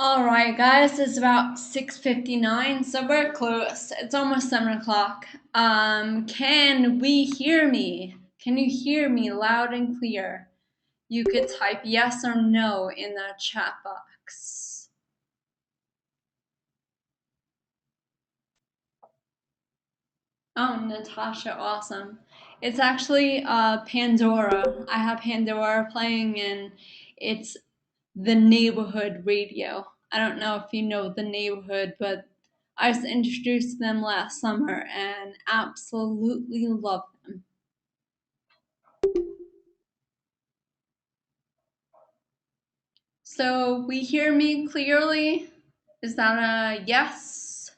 All right, guys, it's about 6:59, so we're close. It's almost 7 o'clock. Can we hear me? Can you hear me loud and clear? You could type yes or no in the chat box. Oh, Natasha, awesome. It's actually Pandora. I have Pandora playing, and it's the neighborhood radio. I don't know if you know the neighborhood, but I was introduced to them last summer and absolutely love them. So we hear me clearly? Is that a yes?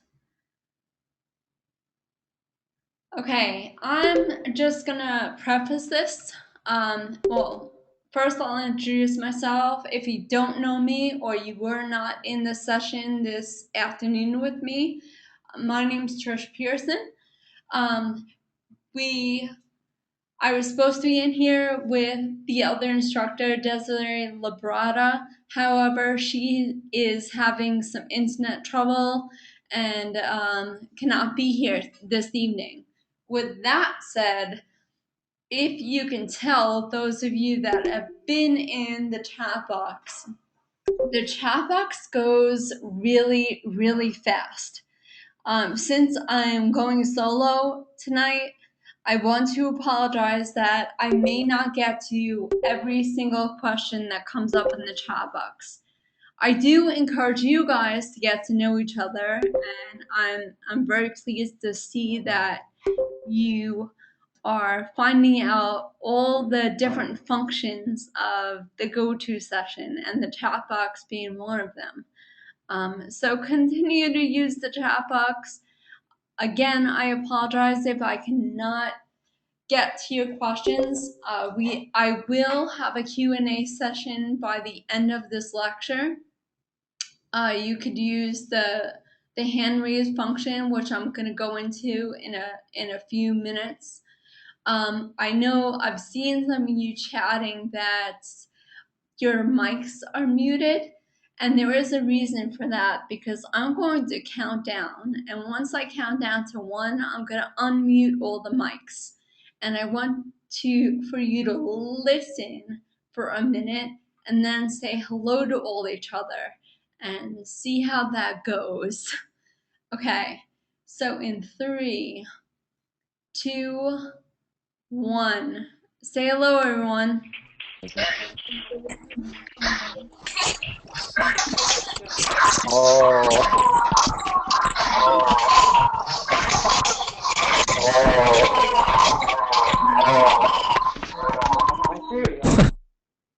Okay, I'm just gonna preface this. Well, first I'll introduce myself. If you don't know me or you were not in the session this afternoon with me, my name's Trish Pearson. Um, I was supposed to be in here with the other instructor, Desiree Labrada. However, she is having some internet trouble and cannot be here this evening. With that said, if you can tell, those of you that have been in the chat box goes really, really fast. Since I'm going solo tonight, I want to apologize that I may not get to every single question that comes up in the chat box. I do encourage you guys to get to know each other, and I'm very pleased to see that you are finding out all the different functions of the go-to session, and the chat box being one of them. So continue to use the chat box. Again, I apologize if I cannot get to your questions. I will have a Q&A session by the end of this lecture. You could use the hand raise function, which I'm going to go into in a few minutes. I know I've seen some of you chatting that your mics are muted, and there is a reason for that, because I'm going to count down, and once I count down to 1, I'm going to unmute all the mics, and I want for you to listen for a minute and then say hello to all each other and see how that goes. Okay, so in 3, 2, 1, say hello, everyone.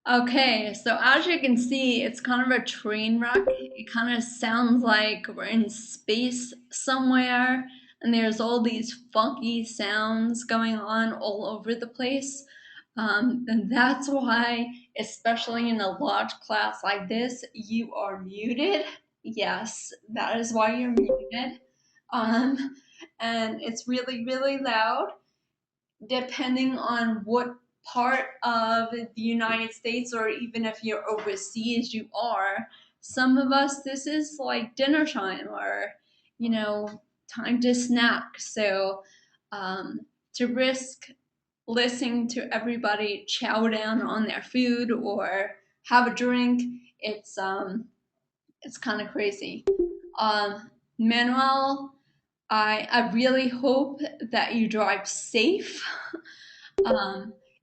Okay, so as you can see, it's kind of a train wreck. It kind of sounds like we're in space somewhere, and there's all these funky sounds going on all over the place. And that's why, especially in a large class like this, you are muted. Yes, that is why you're muted. And it's really, really loud, depending on what part of the United States, or even if you're overseas, you are. Some of us, this is like dinner time, or, time to snack. So to risk listening to everybody chow down on their food or have a drink, it's kind of crazy. Manuel, I really hope that you drive safe.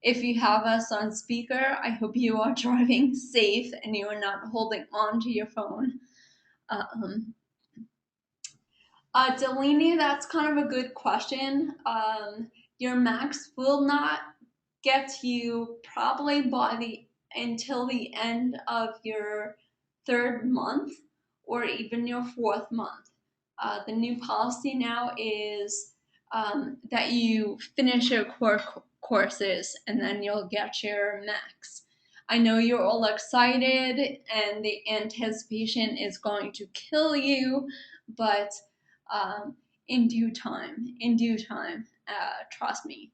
If you have us on speaker, I hope you are driving safe and you are not holding on to your phone. Delaney, that's kind of a good question. Your max will not get to you probably until the end of your 3rd month or even your 4th month. The new policy now is that you finish your core courses and then you'll get your max. I know you're all excited and the anticipation is going to kill you, but in due time, trust me.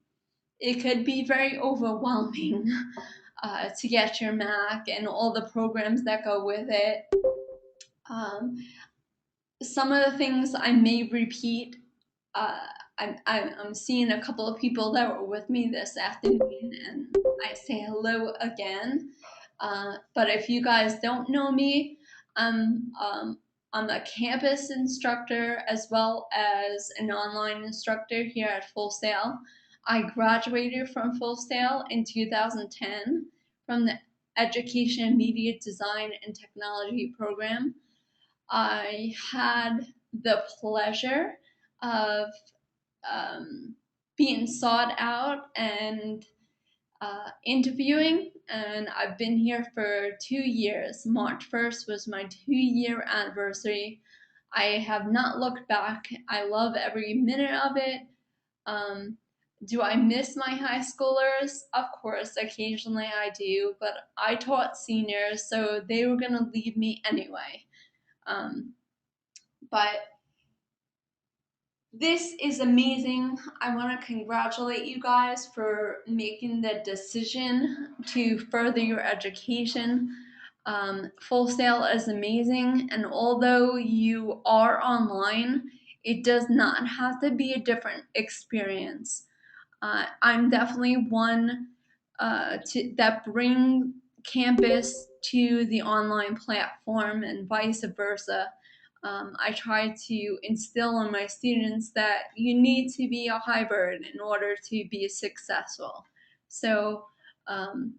It could be very overwhelming to get your Mac and all the programs that go with it. Um, some of the things I may repeat. uh, I'm seeing a couple of people that were with me this afternoon, and I say hello again. But if you guys don't know me, I'm a campus instructor as well as an online instructor here at Full Sail. I graduated from Full Sail in 2010 from the Education, Media Design, and Technology program. I had the pleasure of being sought out and interviewing, and I've been here for 2 years. March 1st was my 2 year anniversary. I have not looked back. I love every minute of it. Um, do I miss my high schoolers? Of course, occasionally I do, but I taught seniors, so they were going to leave me anyway. But this is amazing. I want to congratulate you guys for making the decision to further your education. Full Sail is amazing, and although you are online, it does not have to be a different experience. I'm definitely one that bring campus to the online platform and vice versa. I try to instill in my students that you need to be a hybrid in order to be successful. So um,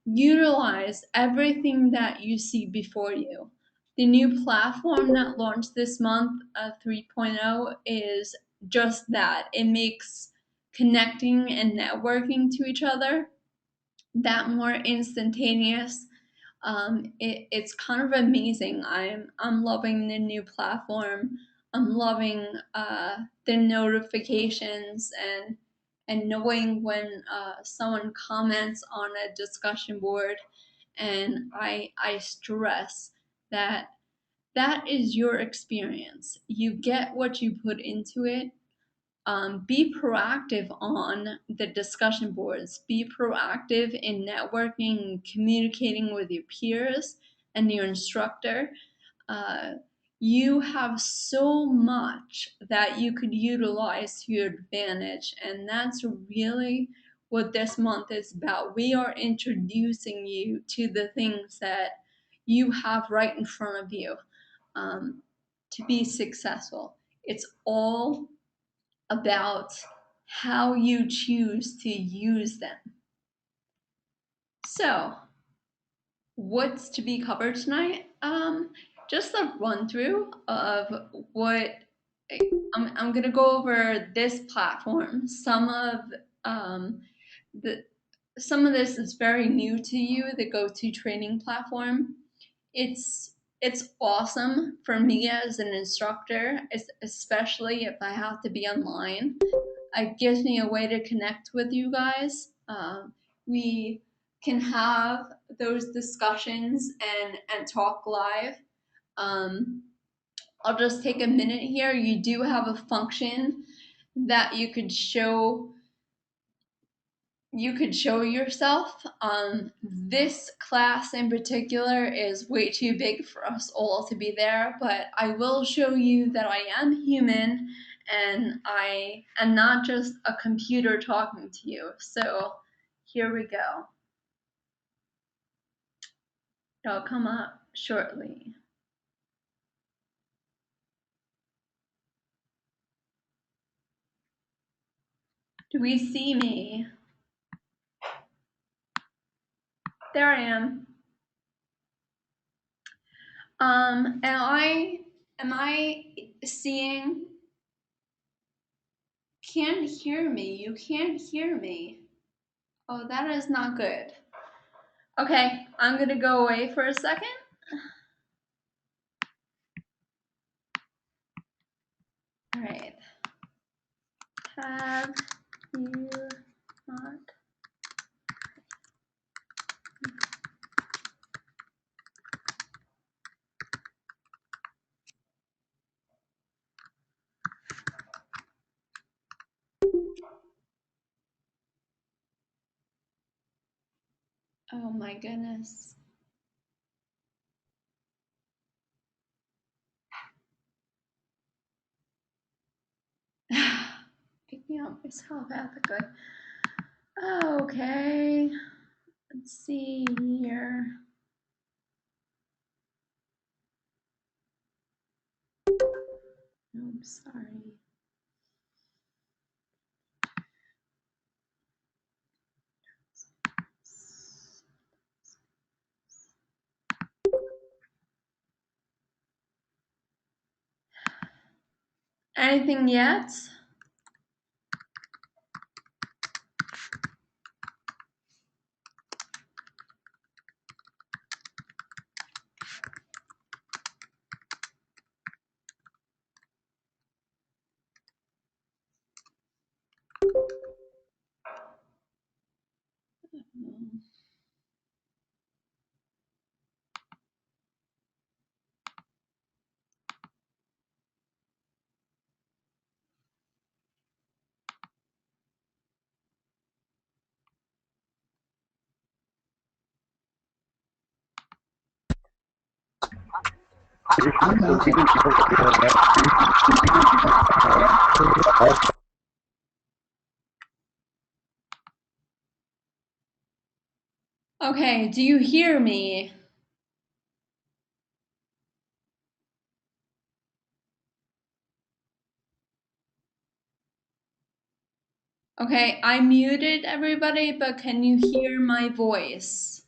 utilize everything that you see before you. The new platform that launched this month, 3.0, is just that. It makes connecting and networking to each other that more instantaneous. It's kind of amazing. I'm loving the new platform. I'm loving the notifications and knowing when someone comments on a discussion board. And I stress that that is your experience. You get what you put into it. Be proactive on the discussion boards. Be proactive in networking, communicating with your peers and your instructor. Uh, you have so much that you could utilize to your advantage, and that's really what this month is about. We are introducing you to the things that you have right in front of you um, to be successful. It's all about how you choose to use them. So, what's to be covered tonight? Just a run through of what I'm gonna go over this platform. Um, the some of this is very new to you, the go-to training platform. It's awesome for me as an instructor, especially if I have to be online. It gives me a way to connect with you guys. We can have those discussions and talk live. Um, I'll just take a minute here. You do have a function that you could show yourself. This class in particular is way too big for us all to be there, but I will show you that I am human and I am not just a computer talking to you. So here we go. It'll come up shortly. Do we see me? There I am. Am I seeing? Can't hear me. You can't hear me. Oh, that is not good. Okay, I'm gonna go away for a second. All right. Have you not? Oh my goodness. it's telepathic. Okay, let's see here. I'm sorry. Anything yet? Okay, do you hear me? Okay, I muted everybody, but can you hear my voice?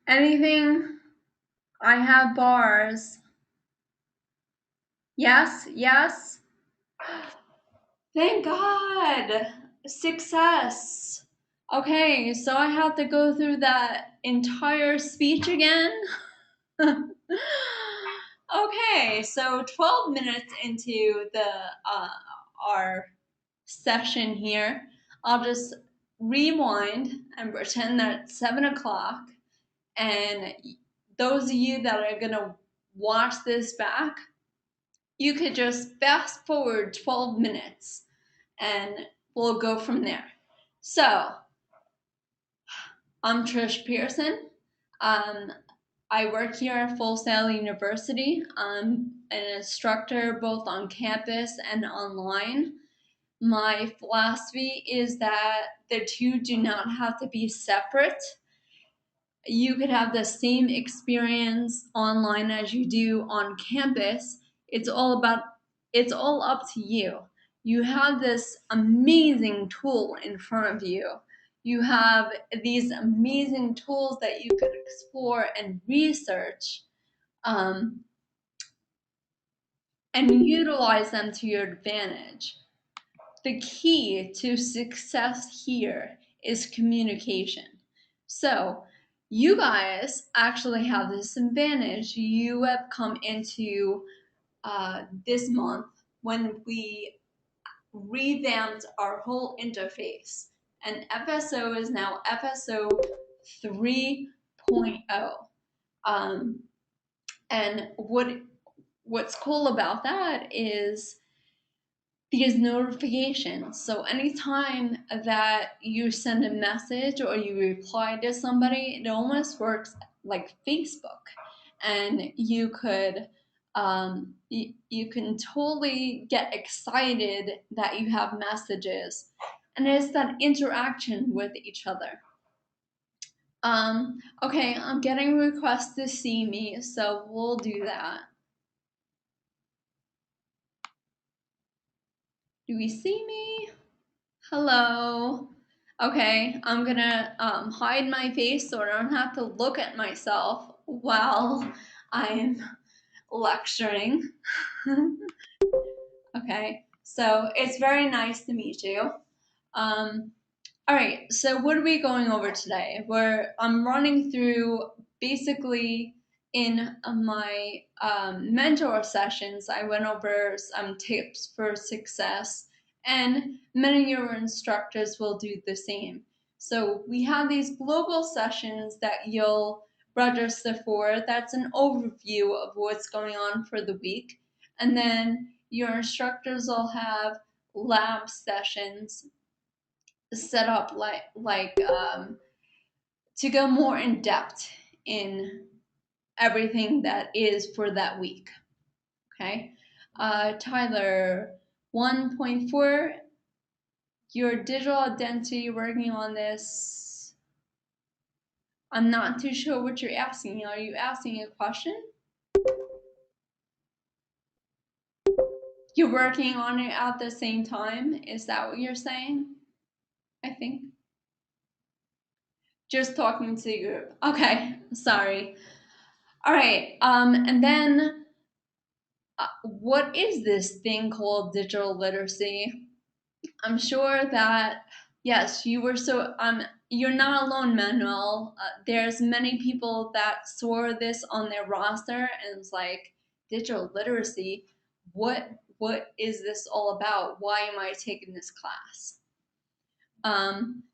Anything? I have bars. Yes, yes. Thank God. Success. Okay, so I have to go through that entire speech again. Okay, so 12 minutes into the our session here, I'll just rewind and pretend that it's 7 o'clock. And those of you that are gonna watch this back, you could just fast forward 12 minutes and we'll go from there. So, I'm Trish Pearson. I work here at Full Sail University. I'm an instructor both on campus and online. My philosophy is that the two do not have to be separate. You could have the same experience online as you do on campus. It's all up to you. You have this amazing tool in front of you. You have these amazing tools that you could explore and research, and utilize them to your advantage. The key to success here is communication. So, you guys actually have this advantage. You have come into this month when we revamped our whole interface, and FSO is now FSO 3.0. And what's cool about that is these notifications. So anytime that you send a message or you reply to somebody, it almost works like Facebook, and you could you can totally get excited that you have messages, and it's that interaction with each other. Okay, I'm getting requests to see me, so we'll do that. Do we see me? Hello. Okay, I'm gonna hide my face so I don't have to look at myself while I'm lecturing. Okay, so it's very nice to meet you. All right, so what are we going over today? I'm running through basically in my mentor sessions. I went over some tips for success, and many of your instructors will do the same. So we have these global sessions that you'll register for. That's an overview of what's going on for the week, and then your instructors will have lab sessions set up to go more in depth in everything that is for that week. Okay, Tyler, 1.4, your digital identity, working on this. I'm not too sure what you're asking. Are you asking a question? You're working on it at the same time? Is that what you're saying? I think. Just talking to the group. Okay, sorry. All right, and then what is this thing called digital literacy? I'm sure that yes, you're not alone, Manuel. There's many people that saw this on their roster and it's like digital literacy. What is this all about? Why am I taking this class?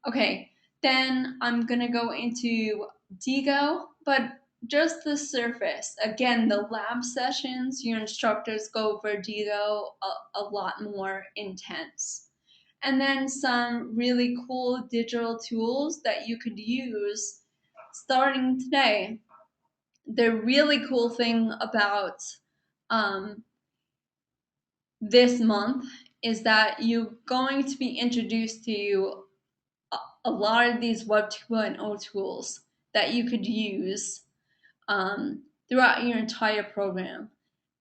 Okay, then I'm gonna go into DGO, but just the surface. Again, the lab sessions, your instructors go over DGO a lot more intense. And then some really cool digital tools that you could use starting today. The really cool thing about um, this month is that you're going to be introduced to a lot of these Web 2.0 tools that you could use throughout your entire program.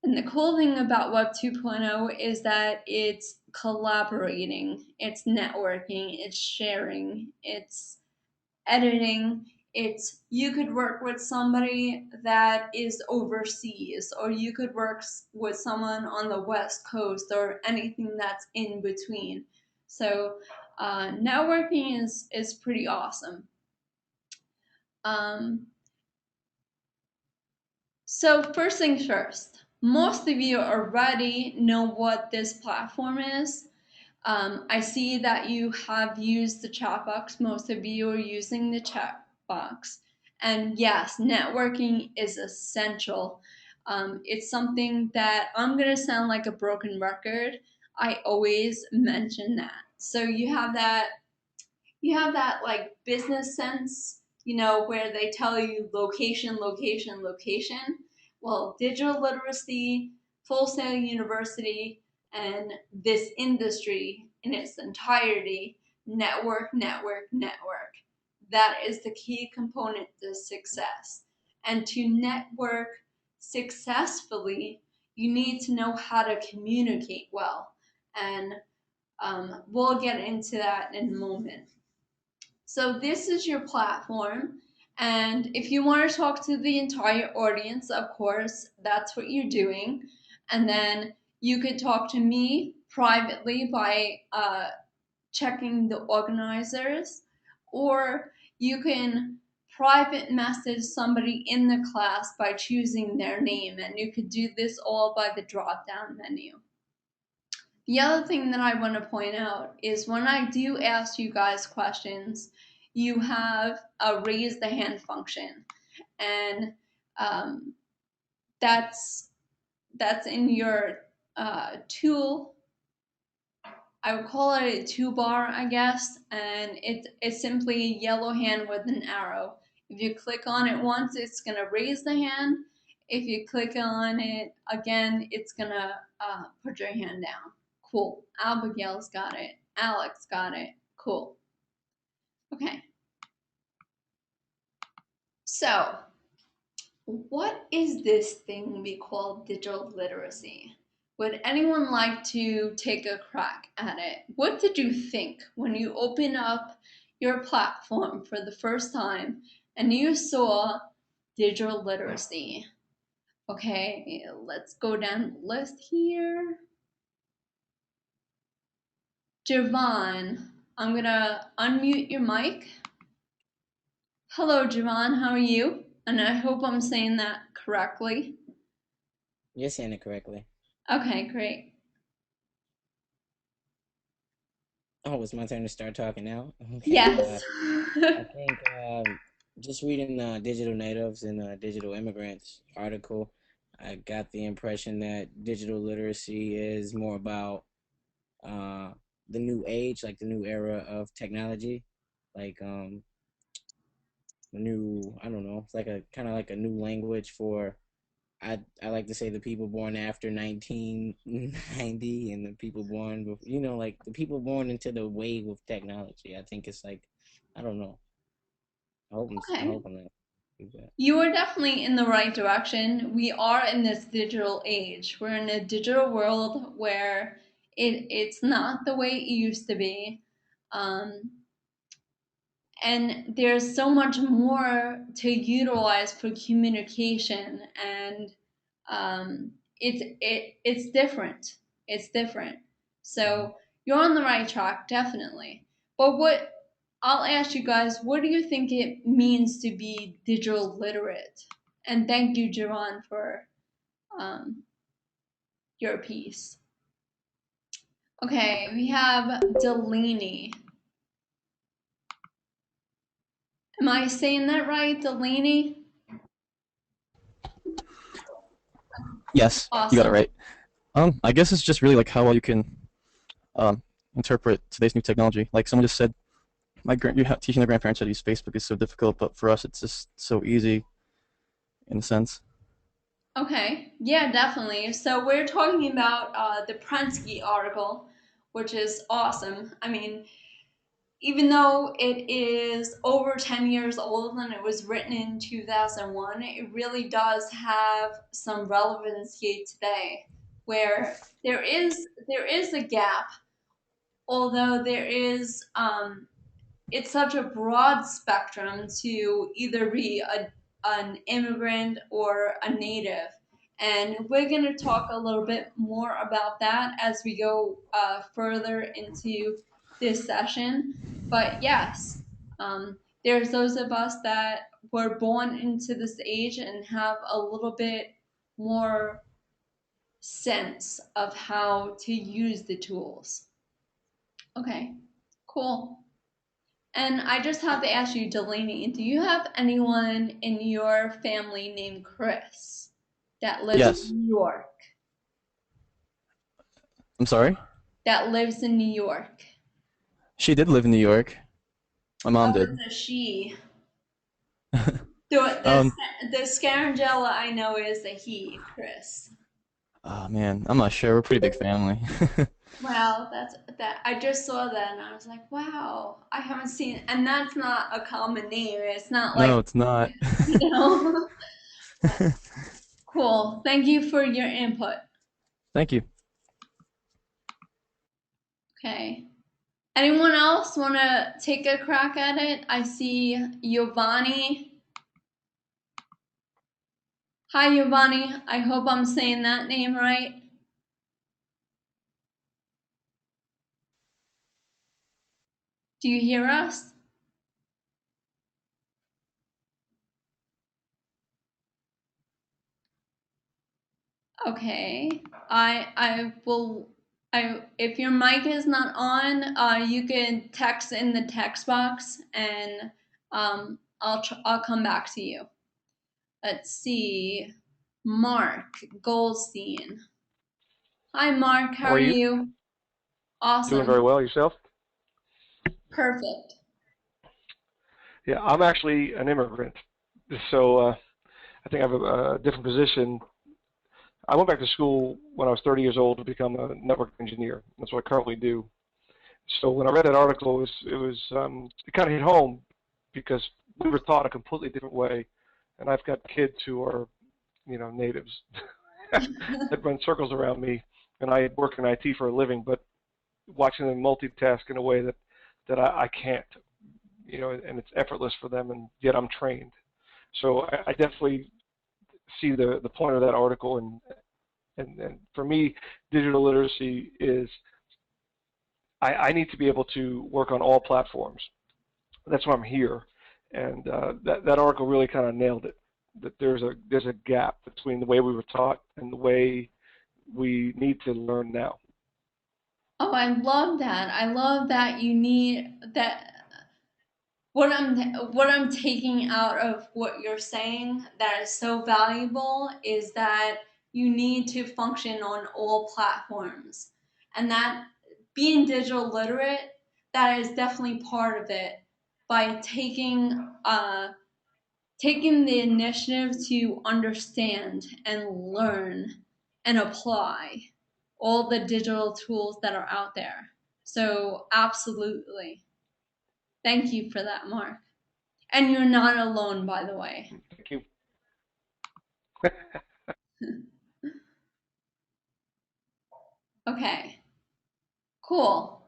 And the cool thing about Web 2.0 is that it's collaborating, it's networking, it's sharing, it's editing. It's you could work with somebody that is overseas, or you could work with someone on the West Coast, or anything that's in between. So networking is pretty awesome. Um, so first things first, most of you already know what this platform is. I see that you have used the chat box. Most of you are using the chat box. And yes, networking is essential. It's something that I'm going to sound like a broken record. I always mention that. So you have that like business sense, where they tell you location, location, location. Well, digital literacy, Full Sail University, and this industry in its entirety, network, network, network. That is the key component to success. And to network successfully, you need to know how to communicate well. And we'll get into that in a moment. So this is your platform. And if you want to talk to the entire audience, of course, that's what you're doing. And then you could talk to me privately by checking the organizers, or you can private message somebody in the class by choosing their name. And you could do this all by the drop down menu. The other thing that I want to point out is when I do ask you guys questions, you have a raise the hand function, and um, that's in your tool. I would call it a toolbar, I guess, and it's simply a yellow hand with an arrow. If you click on it once, it's gonna raise the hand. If you click on it again, it's gonna put your hand down. Cool. Abigail's got it. Alex got it. Cool. Okay. So, what is this thing we call digital literacy? Would anyone like to take a crack at it? What did you think when you opened up your platform for the first time and you saw digital literacy? Okay, let's go down the list here. Javon, I'm gonna unmute your mic. Hello, Javon. How are you? And I hope I'm saying that correctly. You're saying it correctly. Okay, great. Oh, it's my turn to start talking now. Okay. Yes. I think just reading Digital Natives and Digital Immigrants article, I got the impression that digital literacy is more about uh, the new age, like the new era of technology, like the new, I don't know, it's like a kind of like a new language for I like to say the people born after 1990 and the people born with, like the people born into the wave of technology. I think it's like, I don't know. I Okay. hope I'm not too bad. You are definitely in the right direction. We are in this digital age. We're in a digital world where it's not the way it used to be. Um, and there's so much more to utilize for communication, and it's different. It's different. Mhm. So you're on the right track, definitely. But what I'll ask you guys, what do you think it means to be digital literate? And thank you, Javon, for um, your piece. Okay, we have Delaney. Am I saying that right, Delaney? Yes, you got it Awesome. right. I guess it's just really like how well you can um, interpret today's new technology. Like someone just said, teaching their grandparents how to use Facebook is so difficult, but for us, it's just so easy in a sense. Okay, yeah, definitely. So we're talking about the Prensky article, which is awesome. I mean, even though it is over 10 years old and it was written in 2001, it really does have some relevancy today, where there is a gap, although there is it's such a broad spectrum to either be an immigrant or a native. And we're going to talk a little bit more about that as we go further into this session. But yes, there's those of us that were born into this age and have a little bit more sense of how to use the tools. Okay, cool. And I just have to ask you, Delaney, do you have anyone in your family named Chris that lives in Yes. New York? I'm sorry. That lives in New York. She did live in New York. My mom Oh, did. it's a she. The, um. the Scarangella I know is a he, Chris. Oh man, I'm not sure. We're a pretty big family. Wow, that's that. I just saw that and I was like, wow, I haven't seen, and that's not a common name. It's not like, No, it's not. you know. But cool. Thank you for your input. Thank you. Okay. Anyone else want to take a crack at it? I see Giovanni. Hi, Giovanni. I hope I'm saying that name right. Do you hear us? Okay. I will. I if your mic is not on, you can text in the text box, and I'll come back to you. Let's see. Mark Goldstein. Hi, Mark. How How are are you? you? Doing very Awesome. well yourself? Perfect. Yeah, I'm actually an immigrant, so I think I have a different position. I went back to school when I was 30 years old to become a network engineer. That's what I currently do. So when I read that article, it kind of hit home because we were taught a completely different way, and I've got kids who are natives that run circles around me, and I work in IT for a living, but watching them multitask in a way that I can't. And it's effortless for them, and yet I'm trained. So I definitely see the point of that article, and for me, digital literacy is I need to be able to work on all platforms. That's why I'm here. And that article really kind of nailed it. That there's a gap between the way we were taught and the way we need to learn now. Oh, I love that. I love that you need that. What I'm taking out of what you're saying that is so valuable is that you need to function on all platforms, and that being digital literate, that is definitely part of it, by taking the initiative to understand and learn and apply all the digital tools that are out there. So absolutely, thank you for that, Mark. And you're not alone, by the way. Thank you. Okay, cool.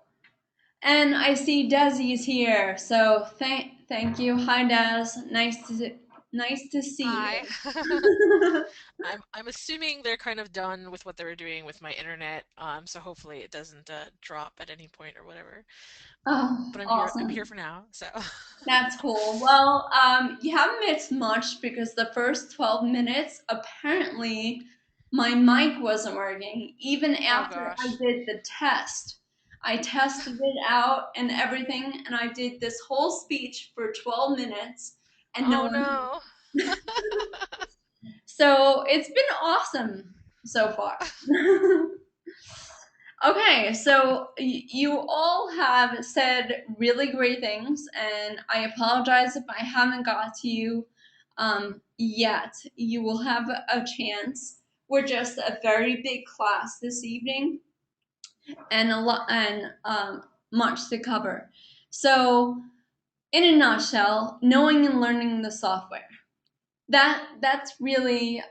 And I see Desi's here, so thank you. Hi, Des. Nice to see Hi. you. I'm assuming they're kind of done with what they were doing with my internet, so hopefully it doesn't drop at any point or whatever. Oh, But I'm here awesome. for now, so. That's cool. Well, you haven't missed much because the first 12 minutes, apparently, my mic wasn't working. Even Oh after I gosh. did the test, I tested it out and everything, and I did this whole speech for 12 minutes, and no Oh one. no. So it's been awesome so far. Okay, so you all have said really great things, and I apologize if I haven't got to you yet. You will have a chance. We're just a very big class this evening, and a lot and much to cover. So, in a nutshell, knowing and learning the software. That's really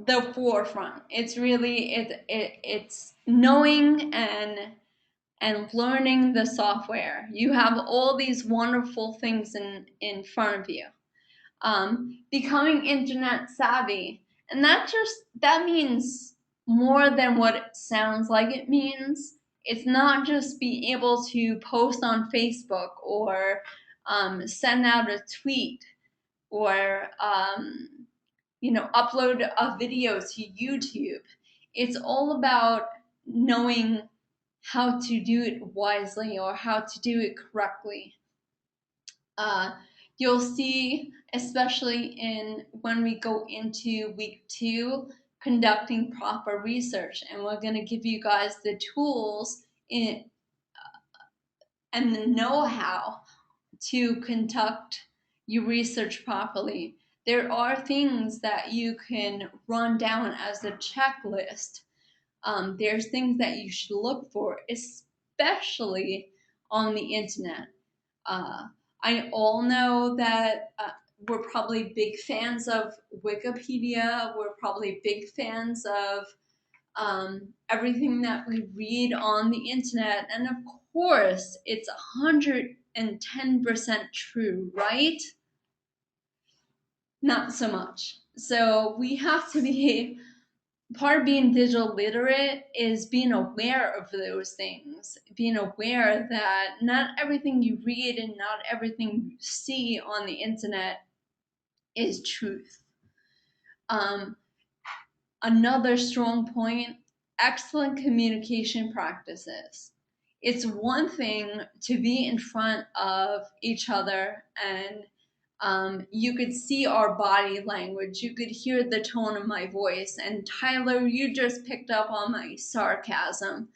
the forefront. It's really it's knowing and learning the software. You have all these wonderful things in front of you. Becoming internet savvy, and that means more than what it sounds like it means. It's not just being able to post on Facebook or send out a tweet or upload a video to YouTube. It's all about knowing how to do it wisely or how to do it correctly. Uh, you'll see, especially in when we go into week 2, conducting proper research, and we're going to give you guys the tools and the know-how to conduct your research properly. There are things that you can run down as a checklist. There's things that you should look for, especially on the internet. I all know that we're probably big fans of Wikipedia. We're probably big fans of everything that we read on the internet. And of course, it's 110% true, right? Not so much. So we have to be, part of being digital literate is being aware of those things, being aware that not everything you read and not everything you see on the internet is truth. Another strong point, excellent communication practices. It's one thing to be in front of each other and you could see our body language. You could hear the tone of my voice. And Tyler, you just picked up on my sarcasm.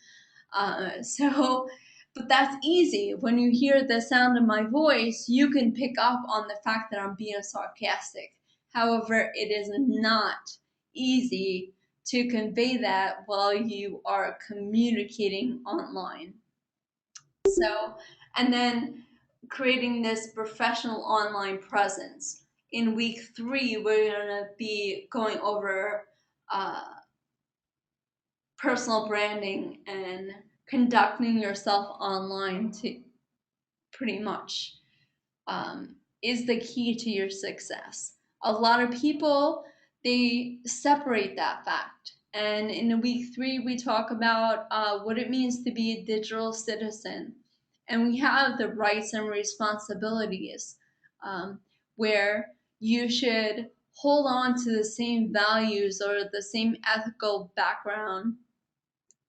But that's easy. When you hear the sound of my voice, you can pick up on the fact that I'm being sarcastic. However, it is not easy to convey that while you are communicating online. So, and then creating this professional online presence. In week 3, we're going to be going over personal branding and conducting yourself online to pretty much is the key to your success. A lot of people, they separate that fact And in week 3, we talk about what it means to be a digital citizen. And we have the rights and responsibilities, um, where you should hold on to the same values or the same ethical background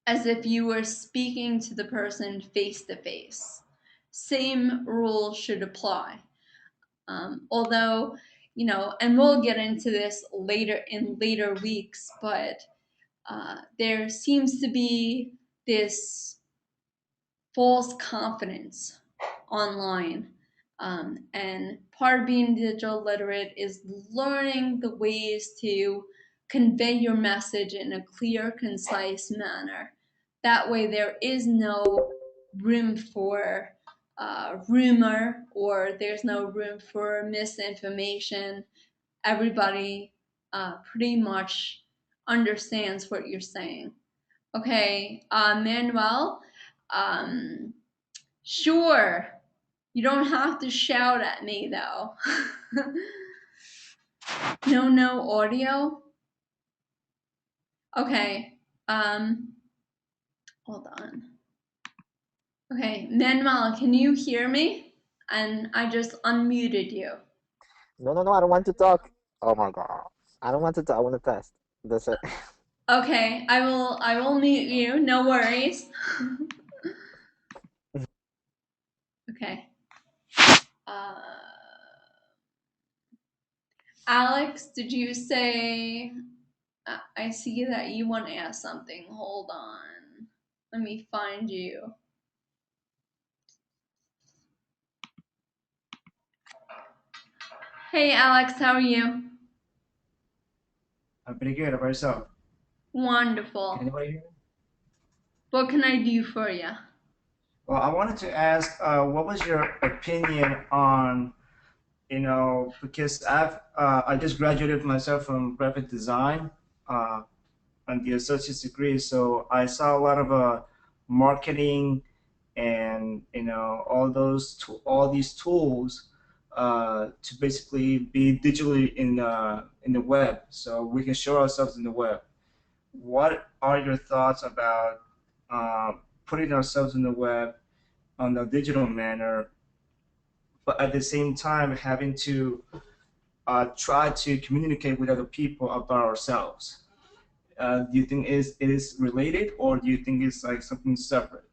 as if you were speaking to the person face to face. Same rules should apply. Although, and we'll get into this later in later weeks, but there seems to be this false confidence online. And part of being digital literate is learning the ways to convey your message in a clear, concise manner. That way, there is no room for rumor, or there's no room for misinformation. Everybody pretty much understands what you're saying. Okay, Manuel, um, sure. You don't have to shout at me though. No audio? Okay, hold on. Okay, Manuel, can you hear me? And I just unmuted you. No, no, no, I don't want to talk. Oh my God. I don't want to talk. I want to test. That's it. Okay, I will mute you, no worries. Okay. Uh, Alex, did you say I see that you want to ask something. Hold on. Let me find you. Hey Alex, how are you? I'm pretty good. How about yourself? Wonderful. Can anybody hear me? What can I do for you? Well, I wanted to ask, what was your opinion on, because I just graduated myself from graphic design on the associate's degree, so I saw a lot of marketing and all these tools to basically be digitally in the web, so we can show ourselves in the web. What are your thoughts about putting ourselves in the web on a digital manner, but at the same time having to try to communicate with other people about ourselves? Do you think it is related, or do you think it's like something separate?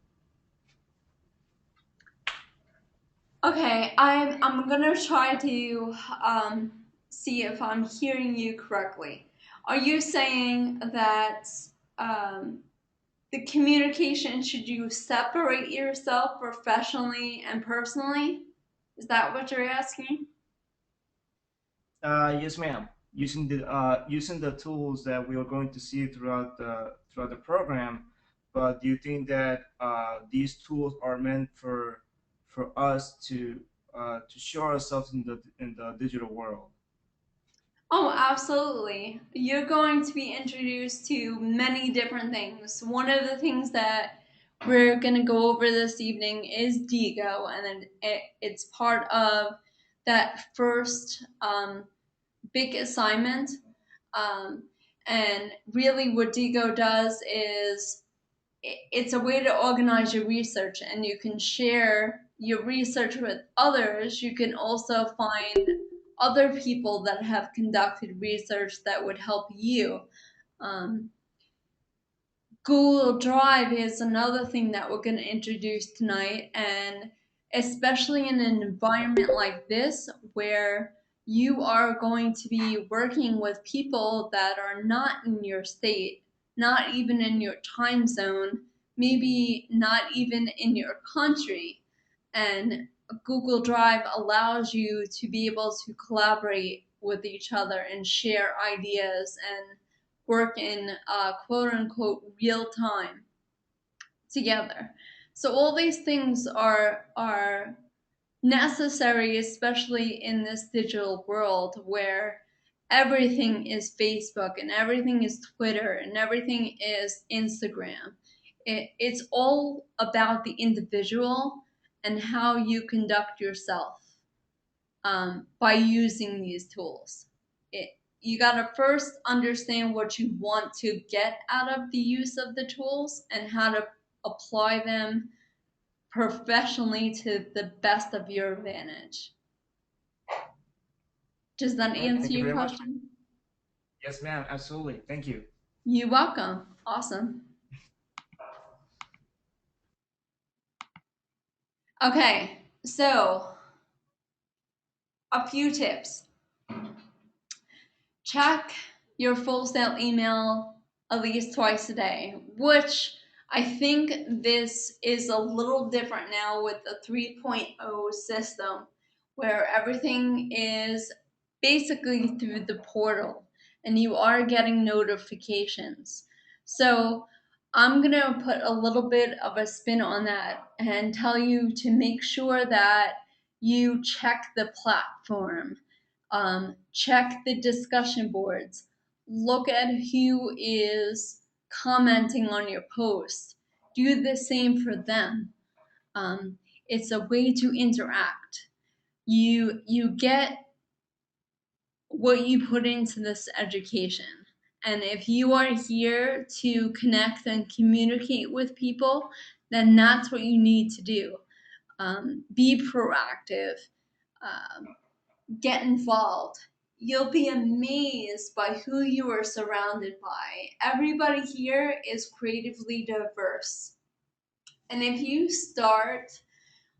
Okay, I'm gonna try to see if I'm hearing you correctly. Are you saying that um, the communication, should you separate yourself professionally and personally? Is that what you're asking? Yes, ma'am. Using the tools that we are going to see throughout the program, but do you think that these tools are meant for us to show ourselves in the digital world? Oh, absolutely. You're going to be introduced to many different things. One of the things that we're going to go over this evening is DGO, and then it's part of that first big assignment. Um, and really, what DGO does is it's a way to organize your research, and you can share your research with others. You can also find other people that have conducted research that would help you. Um, Google Drive is another thing that we're going to introduce tonight, and especially in an environment like this where you are going to be working with people that are not in your state, not even in your time zone, maybe not even in your country. And Google Drive allows you to be able to collaborate with each other and share ideas and work in quote unquote real time together. So all these things are necessary, especially in this digital world where everything is Facebook and everything is Twitter and everything is Instagram. It's all about the individual and how you conduct yourself by using these tools. you gotta first understand what you want to get out of the use of the tools and how to apply them professionally to the best of your advantage. Does that Okay, answer thank you your very much. question? Yes, ma'am. Absolutely. Thank you. You're welcome. Awesome. Okay, so a few tips. Check your full sale email at least twice a day, which I think this is a little different now with the 3.0 system where everything is basically through the portal and you are getting notifications. So I'm going to put a little bit of a spin on that and tell you to make sure that you check the platform. Check the discussion boards. Look at who is commenting on your post. Do the same for them. It's a way to interact. You get what you put into this education. And if you are here to connect and communicate with people, then that's what you need to do. Be proactive. Um, get involved. You'll be amazed by who you are surrounded by. Everybody here is creatively diverse. And if you start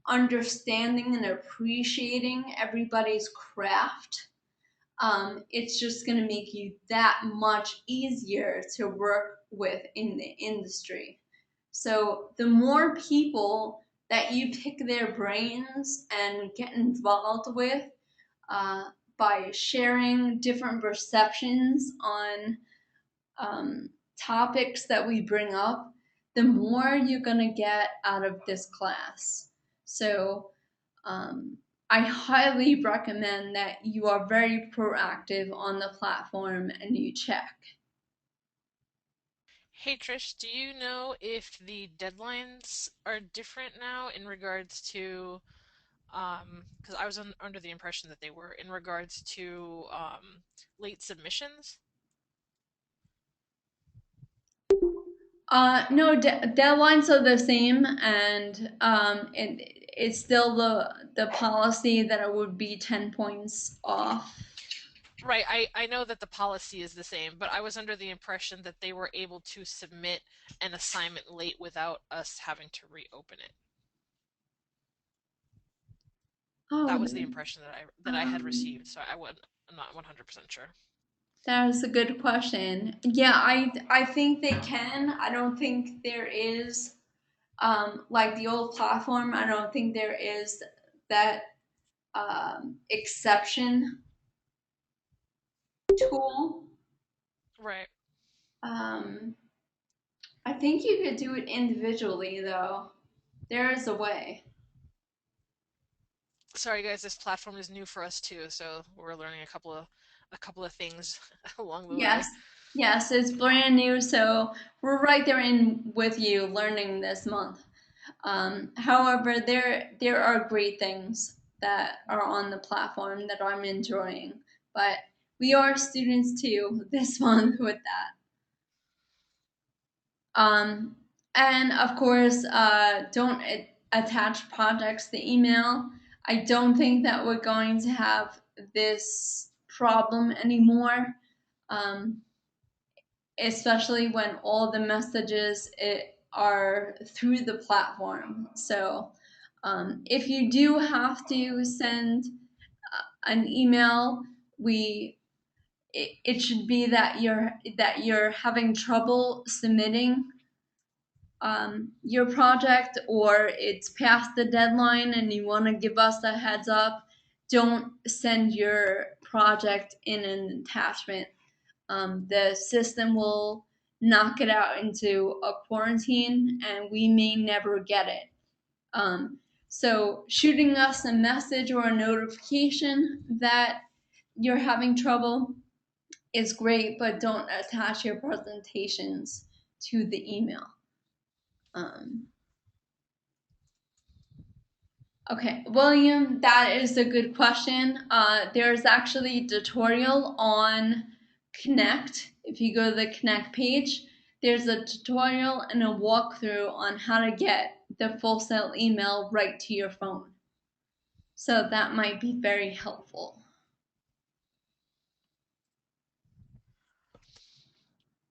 understanding and appreciating everybody's craft, it's just going to make you that much easier to work with in the industry. So the more people that you pick their brains and get involved with, by sharing different perceptions on topics that we bring up, the more you're going to get out of this class. So I highly recommend that you are very proactive on the platform and you check. Hey Trish, do you know if the deadlines are different now in regards to, because I was under the impression that they were in regards to late submissions? No, deadlines are the same, and it's still the policy that it would be 10 points off. Right, I know that the policy is the same, but I was under the impression that they were able to submit an assignment late without us having to reopen it. Oh, That was the impression that I had received, so I'm not 100% sure. That's a good question. Yeah, I think they can. I don't think there is like the old platform. I don't think there is that exception tool. Right. I think you could do it individually though. There is a way. Sorry guys, this platform is new for us too, so we're learning a couple of things along the Yes. way. Yes, it's brand new, so we're right there in with you learning this month. However, there are great things that are on the platform that I'm enjoying, but we are students too this month with that. And of course, don't attach projects to email. I don't think that we're going to have this problem anymore, um, especially when all the messages are through the platform. So if you do have to send an email, it should be that you're having trouble submitting your project or it's past the deadline and you want to give us a heads up. Don't send your project in an attachment. The system will knock it out into a quarantine and we may never get it. So shooting us a message or a notification that you're having trouble is great, but don't attach your presentations to the email. Okay, William, that is a good question. There's actually a tutorial on Connect, if you go to the Connect page, there's a tutorial and a walkthrough on how to get the full sail email right to your phone. So that might be very helpful.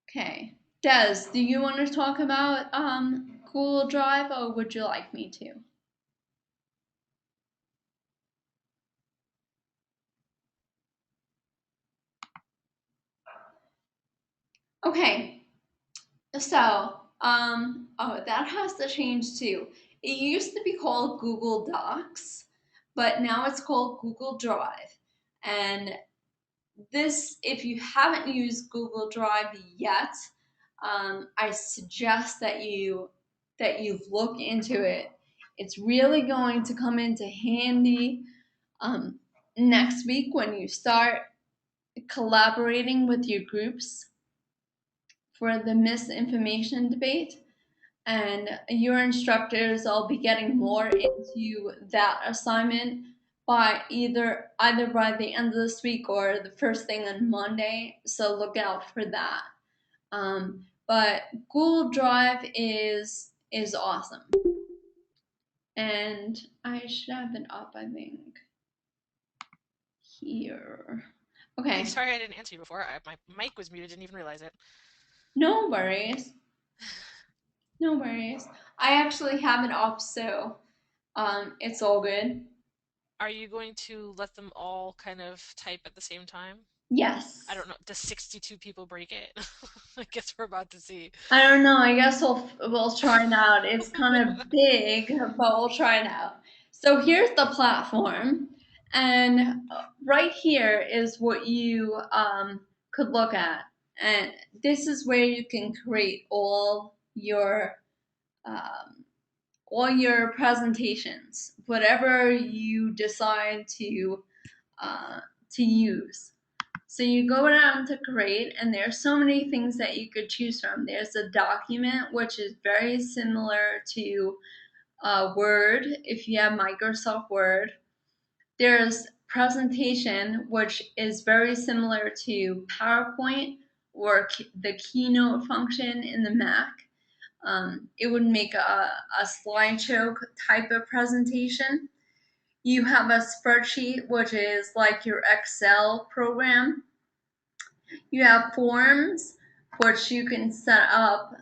Okay. Des, do you want to talk about Google Drive, or would you like me to? Okay. So, oh, that has to change too. It used to be called Google Docs, but now it's called Google Drive. And this, if you haven't used Google Drive yet, I suggest that you look into it. It's really going to come into handy next week when you start collaborating with your groups for the misinformation debate. And your instructors will be getting more into that assignment by either by the end of this week or the first thing on Monday. So look out for that. But Google Drive is awesome, and I should have it up, I think, here. Okay. Hey, sorry I didn't answer you before. My mic was muted. Didn't even realize it. No worries. No worries. I actually have it up, so it's all good. Are you going to let them all kind of type at the same time? Yes. I don't know. Does 62 people break it? I guess we're about to see. I don't know. I guess we'll try it out. It's kind of big, but we'll try it out. So here's the platform, and right here is what you could look at, and this is where you can create all your presentations, whatever you decide to use. So you go down to create, and there's so many things that you could choose from. There's a document, which is very similar to Word, if you have Microsoft Word. There's presentation, which is very similar to PowerPoint or the Keynote function in the Mac. It would make a slideshow type of presentation. You have a spreadsheet, which is like your Excel program. You have forms, which you can set up.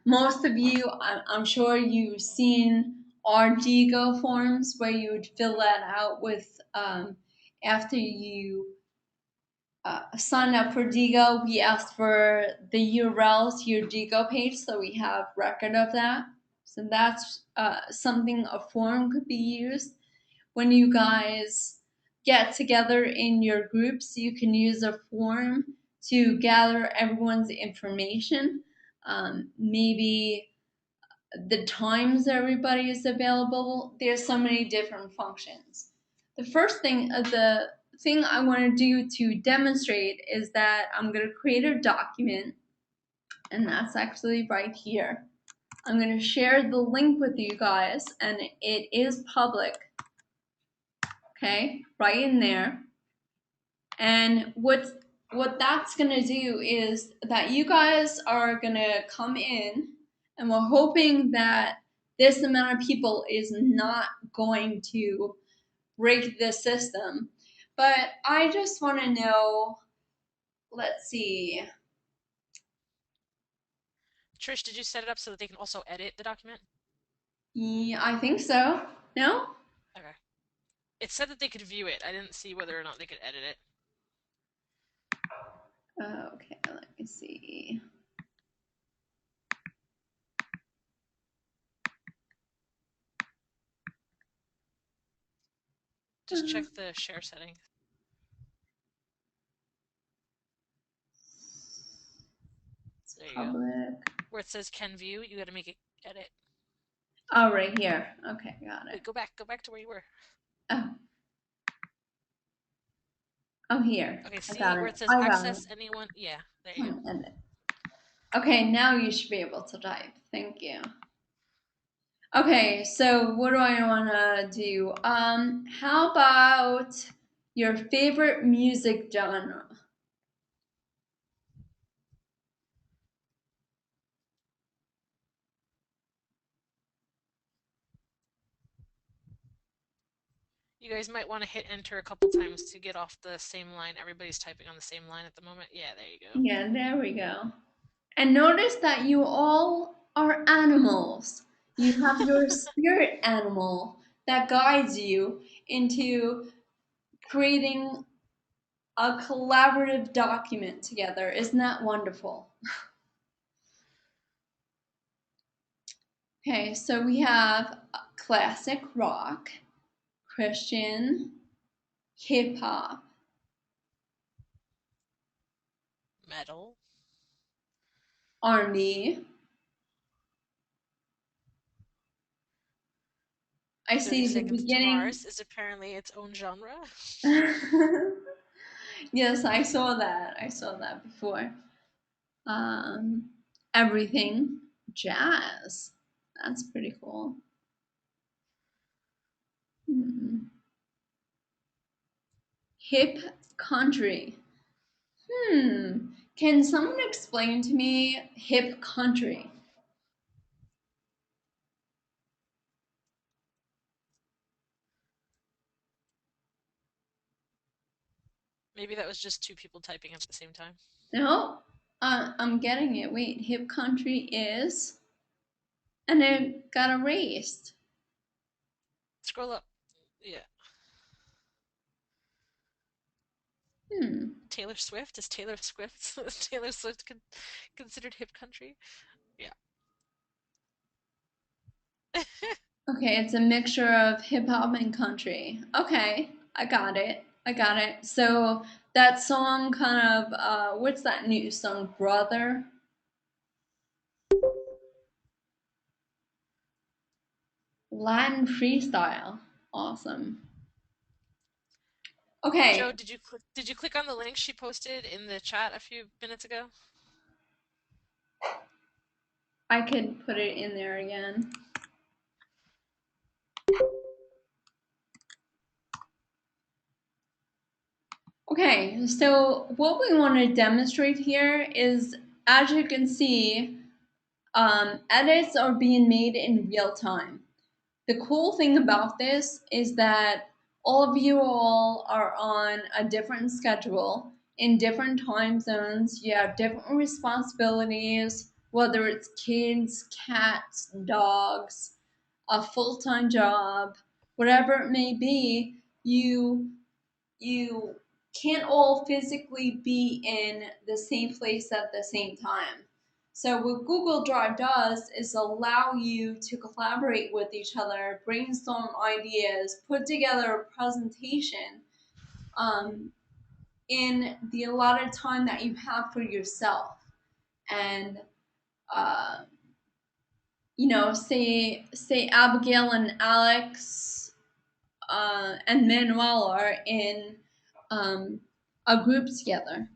Most of you, I'm sure you've seen our DGL forms where you would fill that out with after you sign up for DGL. We ask for the URLs to your DGL page, so we have record of that. So that's something a form could be used. When you guys get together in your groups, you can use a form to gather everyone's information. Maybe the times everybody is available. There's so many different functions. The first thing, the thing I want to do to demonstrate is that I'm going to create a document, and that's actually right here. I'm going to share the link with you guys, and it is public. Okay, right in there. And what that's gonna do is that you guys are gonna come in, and we're hoping that this amount of people is not going to break the system. But I just want to know, let's see. Trish, did you set it up so that they can also edit the document? Yeah, I think so. No? Okay. It said that they could view it. I didn't see whether or not they could edit it. Okay, let me see. Just check the share settings. There you Public. go. Where it says can view, you got to make it edit. Oh, right here. Okay, got it. Wait, go back to where you were. Oh, here. Okay, see I got where it. it says I got access it. anyone? Yeah, there you go. Edit. Okay, now you should be able to type. Thank you. Okay, so what do I want to do? How about your favorite music genre? You guys might want to hit enter a couple times to get off the same line. Everybody's typing on the same line at the moment. Yeah, there you go. Yeah, there we go. And notice that you all are animals. You have your spirit animal that guides you into creating a collaborative document together. Isn't that wonderful? Okay, so we have classic rock, Christian, hip hop, Metal. R&B. I 30 see the Seconds to beginning. Mars is apparently its own genre. Yes, I saw that. I saw that before. Everything jazz. That's pretty cool. Hip country. Can someone explain to me hip country? Maybe that was just two people typing at the same time. No, I'm getting it. Wait, hip country is, and it got erased. Scroll up. Yeah. Taylor Swift? Is Taylor Swift considered hip country? Yeah. Okay, it's a mixture of hip hop and country. Okay, I got it. I got it. So that song kind of, what's that new song, Brother? Latin freestyle. Awesome. Okay. Joe, did you click on the link she posted in the chat a few minutes ago? I could put it in there again. Okay, so what we want to demonstrate here is, as you can see, edits are being made in real time. The cool thing about this is that all of you all are on a different schedule in different time zones. You have different responsibilities, whether it's kids, cats, dogs, a full-time job, whatever it may be. You can't all physically be in the same place at the same time. So what Google Drive does is allow you to collaborate with each other, brainstorm ideas, put together a presentation in the allotted time that you have for yourself. And say Abigail and Alex and Manuel are in a group together,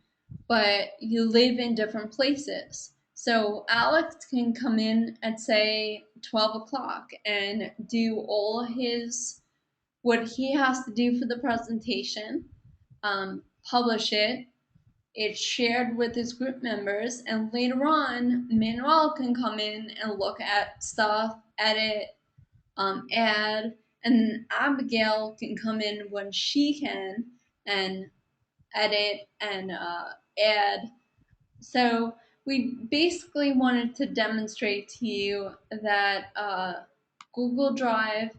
but you live in different places. So Alex can come in at say 12 o'clock and do all what he has to do for the presentation, publish it. It's shared with his group members, and later on, Manuel can come in and look at stuff, edit, add, and Abigail can come in when she can and edit and add. So we basically wanted to demonstrate to you that Google Drive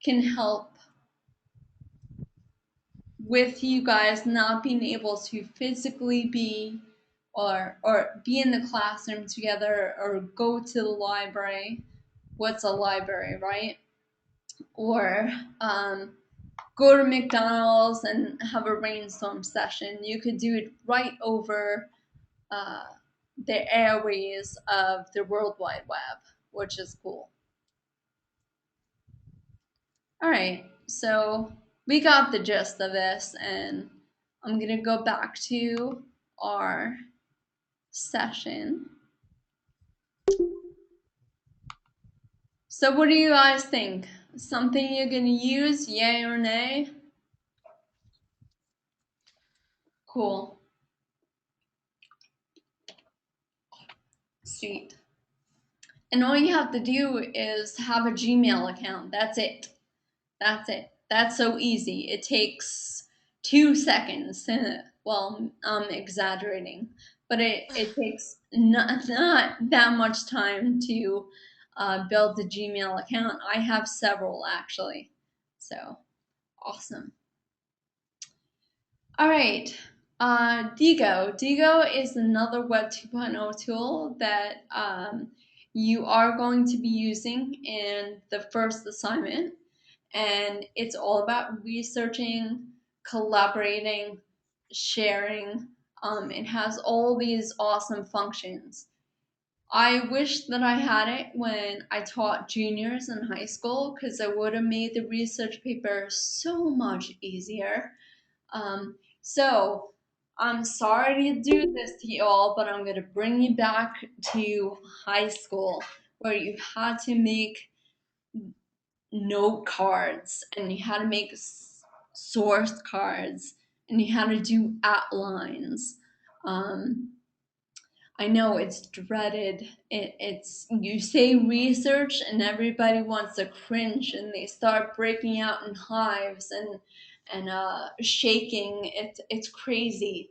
can help with you guys not being able to physically be or be in the classroom together or go to the library. What's a library, right? Or go to McDonald's and have a brainstorm session. You could do it right over the airways of the World Wide Web, which is cool. All right, so we got the gist of this, and I'm gonna go back to our session. So what do you guys think? Something you're gonna use, yay or nay? Cool. Sweet. And all you have to do is have a Gmail account. That's it. That's it. That's so easy. It takes 2 seconds. Well, I'm exaggerating, but it takes not that much time to build the Gmail account. I have several actually. So awesome. All right. Digo. Digo is another Web 2.0 tool that you are going to be using in the first assignment. And it's all about researching, collaborating, sharing. It has all these awesome functions. I wish that I had it when I taught juniors in high school because it would have made the research paper so much easier. So I'm sorry to do this to you all, but I'm going to bring you back to high school where you had to make note cards and you had to make source cards and you had to do outlines. I know it's dreaded. It's you say research and everybody wants to cringe and they start breaking out in hives and shaking. It's crazy.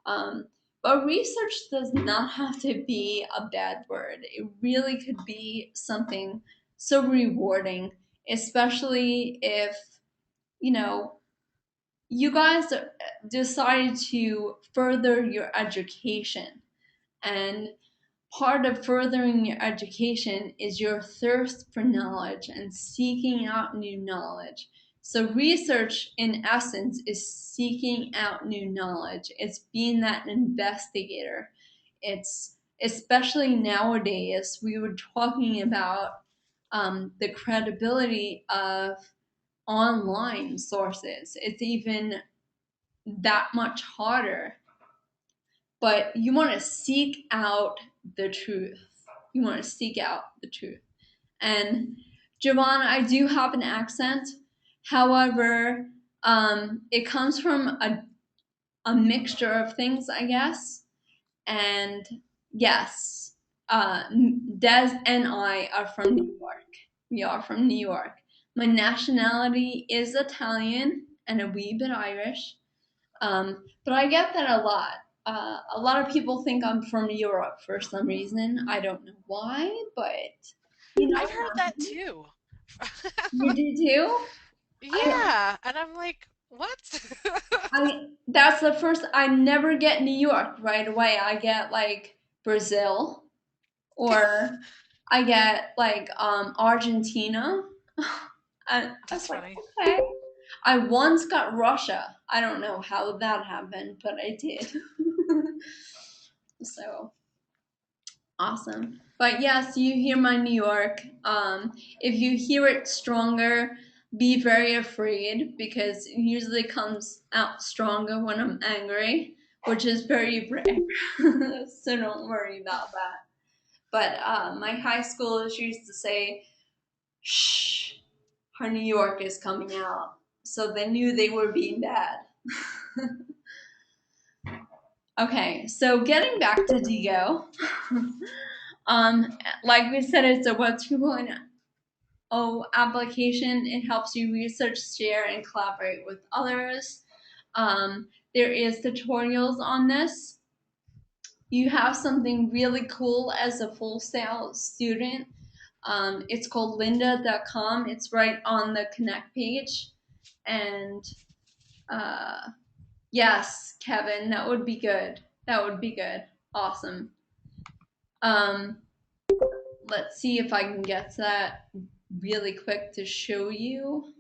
But research does not have to be a bad word. It really could be something so rewarding, especially if you know you guys decided to further your education. And part of furthering your education is your thirst for knowledge and seeking out new knowledge. So, research in essence is seeking out new knowledge, it's being that investigator. It's especially nowadays, we were talking about the credibility of online sources. It's even that much harder, but you want to seek out the truth. You want to seek out the truth. And Giovanna, I do have an accent. However, it comes from a mixture of things, I guess. And yes, Des and I are from New York. We are from New York. My nationality is Italian and a wee bit Irish. But I get that a lot. A lot of people think I'm from Europe for some reason. I don't know why, but I've heard that too. you do too. Yeah, and I'm like, what? That's the first. I never get New York right away. I get like Brazil, or I get like Argentina. And I was That's like, funny. okay. I once got Russia. I don't know how that happened, but I did. So awesome. But yes, you hear my New York. If you hear it stronger, be very afraid because it usually comes out stronger when I'm angry, which is very rare. So don't worry about that. But my high schoolers used to say, shh, her New York is coming out. So they knew they were being bad. Okay, so getting back to Digo. Like we said, it's a Web 2.0 application. It helps you research, share, and collaborate with others. There is tutorials on this. You have something really cool as a full sail student. It's called lynda.com. It's right on the Connect page. And yes, Kevin, that would be good. That would be good. Awesome. Let's see if I can get to that really quick to show you.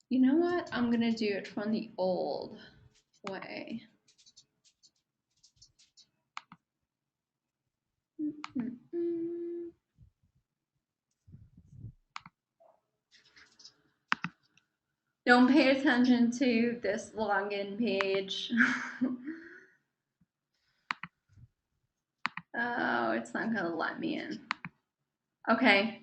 You know what? I'm gonna do it from the old way. Don't pay attention to this login page. Oh, it's not gonna let me in. Okay.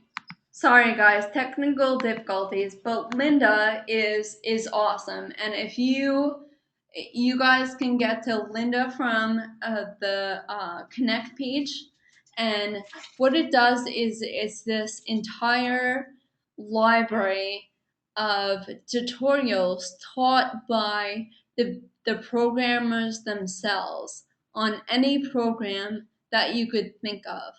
Sorry guys, technical difficulties, but Lynda is awesome. And if you you guys can get to Linda from the Connect page, and what it does is it's this entire library of tutorials taught by the programmers themselves on any program that you could think of.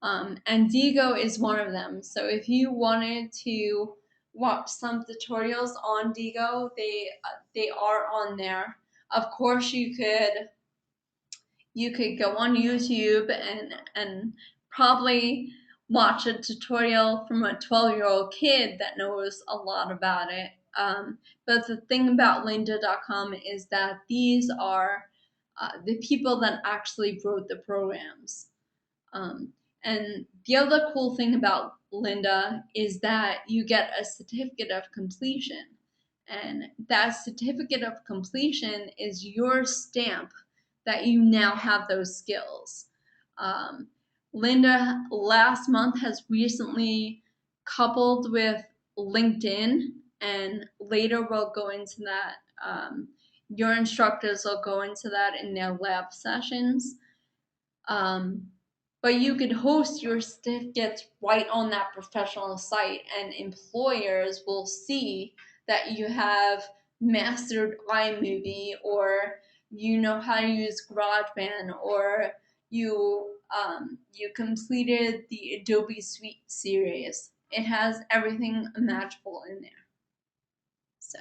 And Digo is one of them. So if you wanted to watch some tutorials on Digo, they are on there. Of course, you could go on YouTube and probably watch a tutorial from a 12-year-old kid that knows a lot about it. But the thing about lynda.com is that these are the people that actually wrote the programs. And the other cool thing about Linda is that you get a certificate of completion. And that certificate of completion is your stamp that you now have those skills. Linda last month has recently coupled with LinkedIn, and later we'll go into that. Your instructors will go into that in their lab sessions. But you could host your certificates right on that professional site, and employers will see that you have mastered iMovie, or you know how to use GarageBand, or you completed the Adobe Suite series. It has everything imaginable in there. So.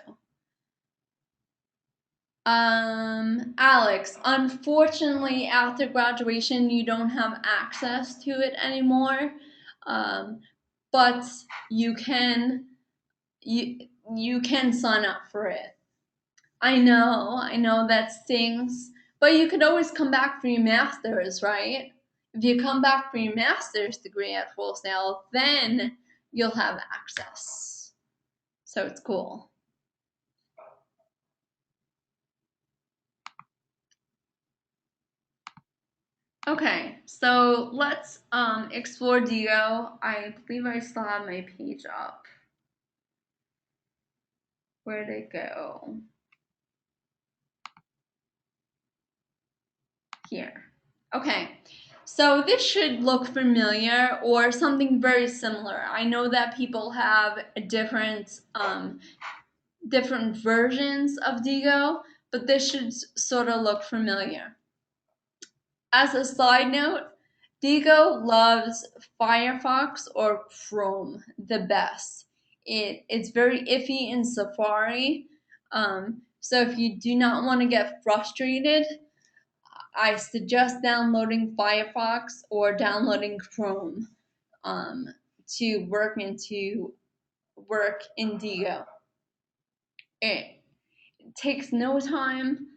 Alex, unfortunately, after graduation, you don't have access to it anymore. But you can sign up for it. I know that stings, but you could always come back for your master's, right? If you come back for your master's degree at Full Sail, then you'll have access. So it's cool. Okay, so let's explore Digo. I believe I still have my page up. Where'd it go? Here. Okay, so this should look familiar or something very similar. I know that people have different versions of Digo, but this should sort of look familiar. As a side note, Digo loves Firefox or Chrome the best. It's very iffy in Safari. So if you do not want to get frustrated, I suggest downloading Firefox or downloading Chrome to work in Digo. It takes no time.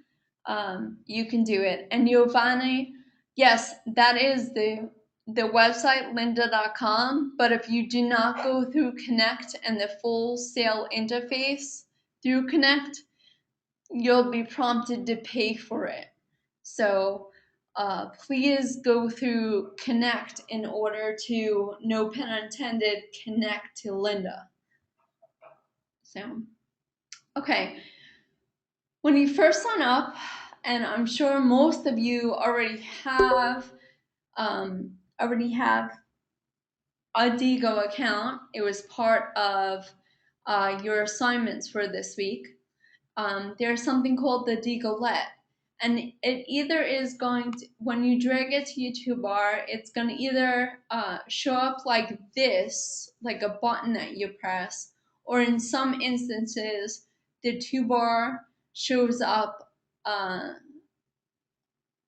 You can do it. And Giovanni, yes, that is the website, lynda.com. But if you do not go through Connect and the Full Sail interface through Connect, you'll be prompted to pay for it. So please go through Connect in order to, no pun intended, connect to Lynda. So, okay. When you first sign up, and I'm sure most of you already have a Digo account. It was part of your assignments for this week. There's something called the Digolet, and it either is going to, when you drag it to your toolbar, it's going to either show up like this, like a button that you press, or in some instances, the toolbar shows up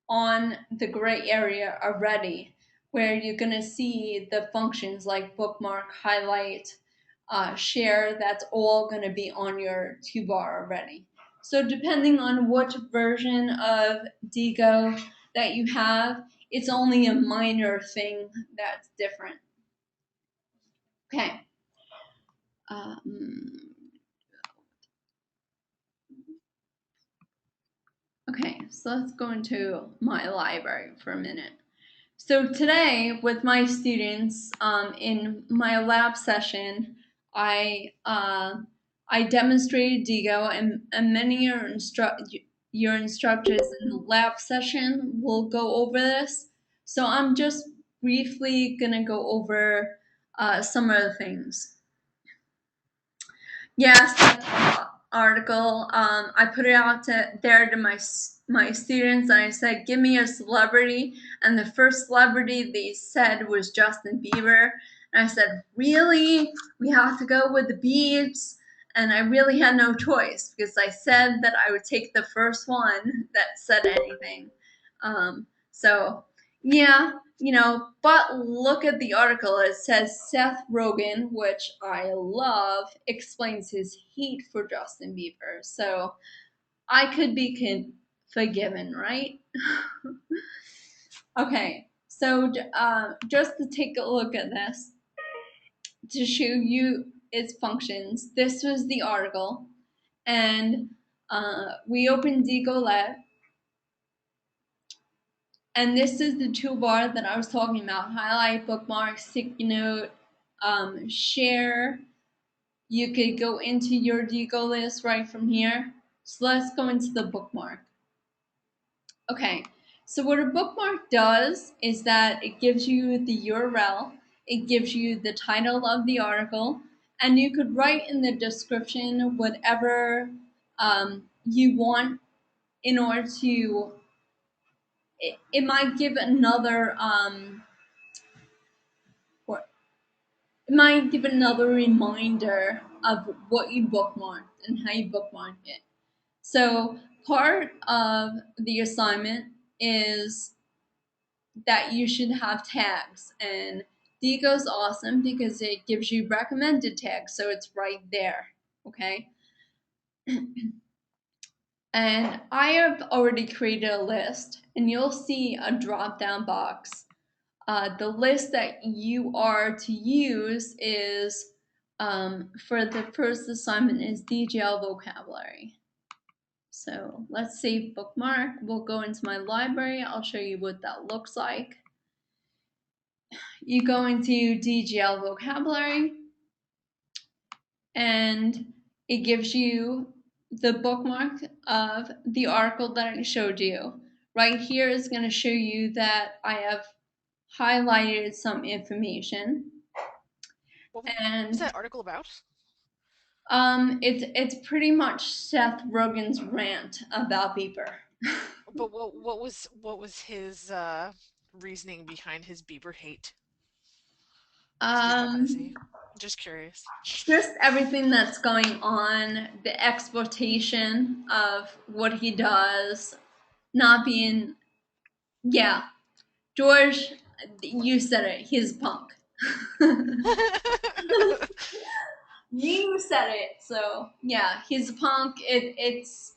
on the gray area already, where you're going to see the functions like bookmark, highlight, share. That's all going to be on your toolbar already. So depending on what version of Digo that you have, it's only a minor thing that's different. Okay. Okay, so let's go into my library for a minute. So today, with my students in my lab session, I demonstrated Digo, and many your instructors in the lab session will go over this. So I'm just briefly gonna go over some of the things. Yes, that article. I put it out there to my students, and I said, "Give me a celebrity." And the first celebrity they said was Justin Bieber. And I said, "Really? We have to go with the Biebs?" And I really had no choice because I said that I would take the first one that said anything. So yeah, but look at the article. It says Seth Rogen, which I love, explains his hate for Justin Bieber. So I could be forgiven, right? Okay, so just to take a look at this, to show you its functions, this was the article. And we opened DGL, and this is the toolbar that I was talking about: highlight, bookmark, sticky note, share. You could go into your DGL list right from here. So let's go into the bookmark. Okay, so what a bookmark does is that it gives you the URL, it gives you the title of the article, and you could write in the description whatever you want in order to. It might give another it might give another reminder of what you bookmarked and how you bookmarked it. So part of the assignment is that you should have tags, and Digo's awesome because it gives you recommended tags, so it's right there, okay? And I have already created a list, and you'll see a drop-down box. The list that you are to use is, for the first assignment, is DGL vocabulary. So let's save bookmark. We'll go into my library. I'll show you what that looks like. You go into DGL vocabulary, and it gives you the bookmark of the article that I showed you. Right here is going to show you that I have highlighted some information. What was And that article about? it's pretty much Seth Rogen's rant about Bieber. But what was his reasoning behind his Bieber hate? Excuse my modesty. Just curious. Just everything that's going on, the exploitation of what he does, not being, yeah, George, you said it, he's punk. You said it, so yeah, he's a punk. It's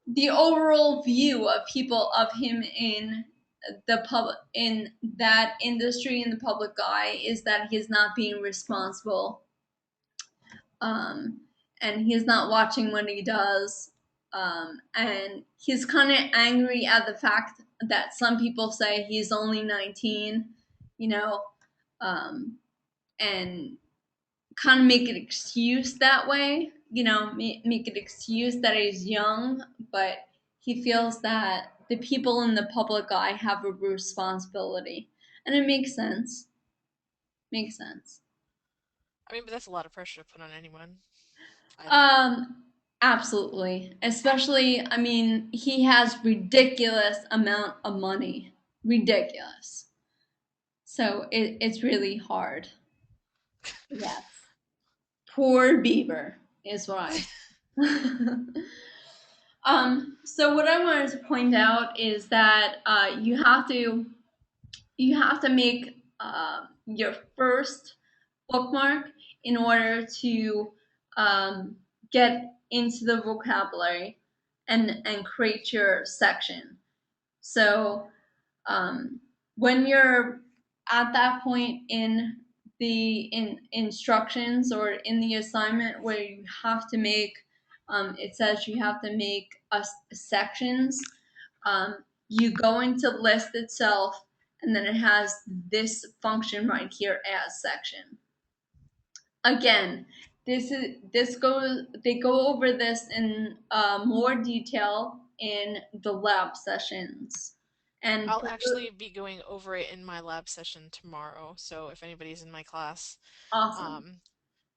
the overall view of people of him in the public, in that industry, in the public eye, is that he's not being responsible, and he's not watching what he does, and he's kind of angry at the fact that some people say he's only 19, and kind of make an excuse that way, make an excuse that he's young, but he feels that the people in the public eye have a responsibility. And it makes sense. Makes sense. I mean, but that's a lot of pressure to put on anyone. Absolutely. Especially, I mean, he has ridiculous amount of money. Ridiculous. So it's really hard. Yes. Poor Bieber is what I so what I wanted to point out is that you have to make your first bookmark in order to get into the vocabulary and create your section. So when you're at that point in the instructions or in the assignment where you have to make, it says you have to make sections, you go into list itself, and then it has this function right here as section. Again, they go over this in more detail in the lab sessions. And I'll actually be going over it in my lab session tomorrow. So if anybody's in my class, awesome. um,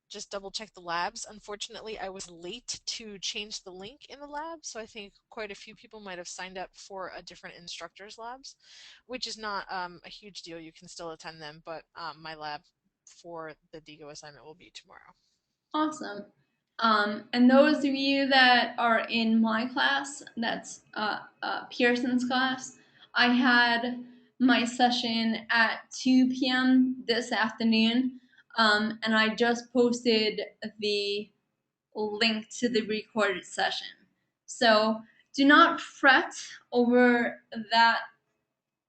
just double check the labs. Unfortunately, I was late to change the link in the lab, so I think quite a few people might have signed up for a different instructor's labs, which is not a huge deal. You can still attend them, but my lab for the DGO assignment will be tomorrow. Awesome. And those of you that are in my class, that's Pearson's class, I had my session at 2 p.m. this afternoon, and I just posted the link to the recorded session. So do not fret over that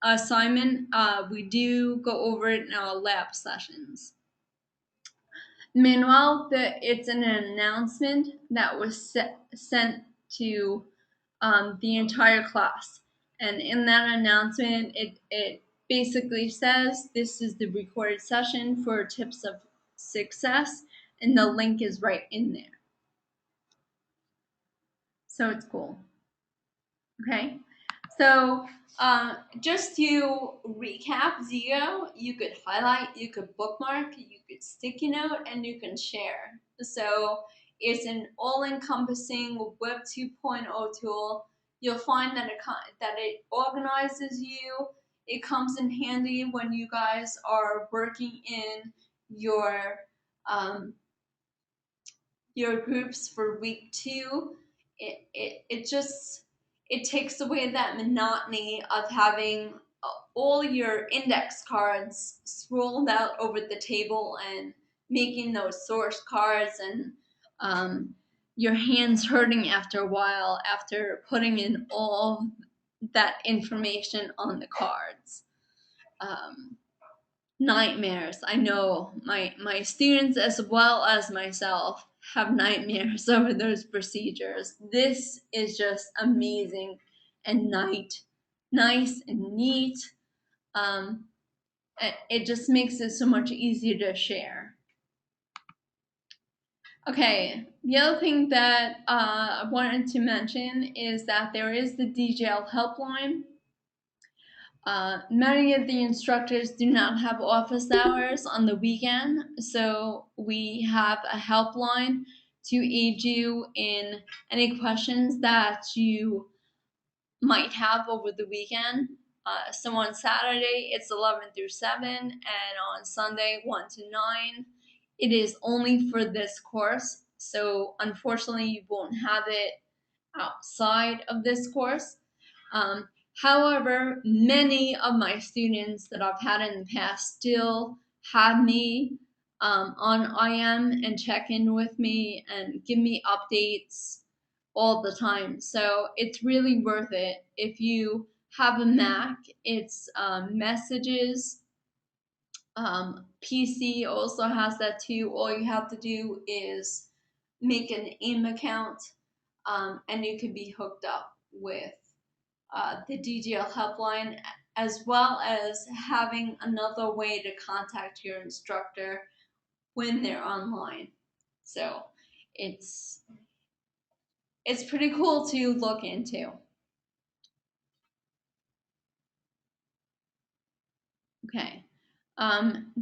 assignment. We do go over it in our lab sessions. Meanwhile, it's an announcement that was sent to the entire class. And in that announcement, it basically says this is the recorded session for tips of success, and the link is right in there. So it's cool. Okay. So just to recap Zio, you could highlight, you could bookmark, you could sticky note, and you can share. So it's an all-encompassing Web 2.0 tool. You'll find that it organizes you. It comes in handy when you guys are working in your um, your groups for week 2. It takes away that monotony of having all your index cards scrolled out over the table and making those source cards, and your hands hurting after a while after putting in all that information on the cards. Nightmares. I know my students as well as myself have nightmares over those procedures. This is just amazing and nice and neat. It just makes it so much easier to share. Okay, the other thing that I wanted to mention is that there is the DGL helpline. Many of the instructors do not have office hours on the weekend, so we have a helpline to aid you in any questions that you might have over the weekend. So on Saturday, it's 11 through 7, and on Sunday, 1 to 9. It is only for this course, so unfortunately, you won't have it outside of this course. However, many of my students that I've had in the past still have me on IM and check in with me and give me updates all the time. So it's really worth it. If you have a Mac, it's Messages. PC also has that too. All you have to do is make an AIM account, and you can be hooked up with the DGL helpline, as well as having another way to contact your instructor when they're online. So it's pretty cool to look into. Okay.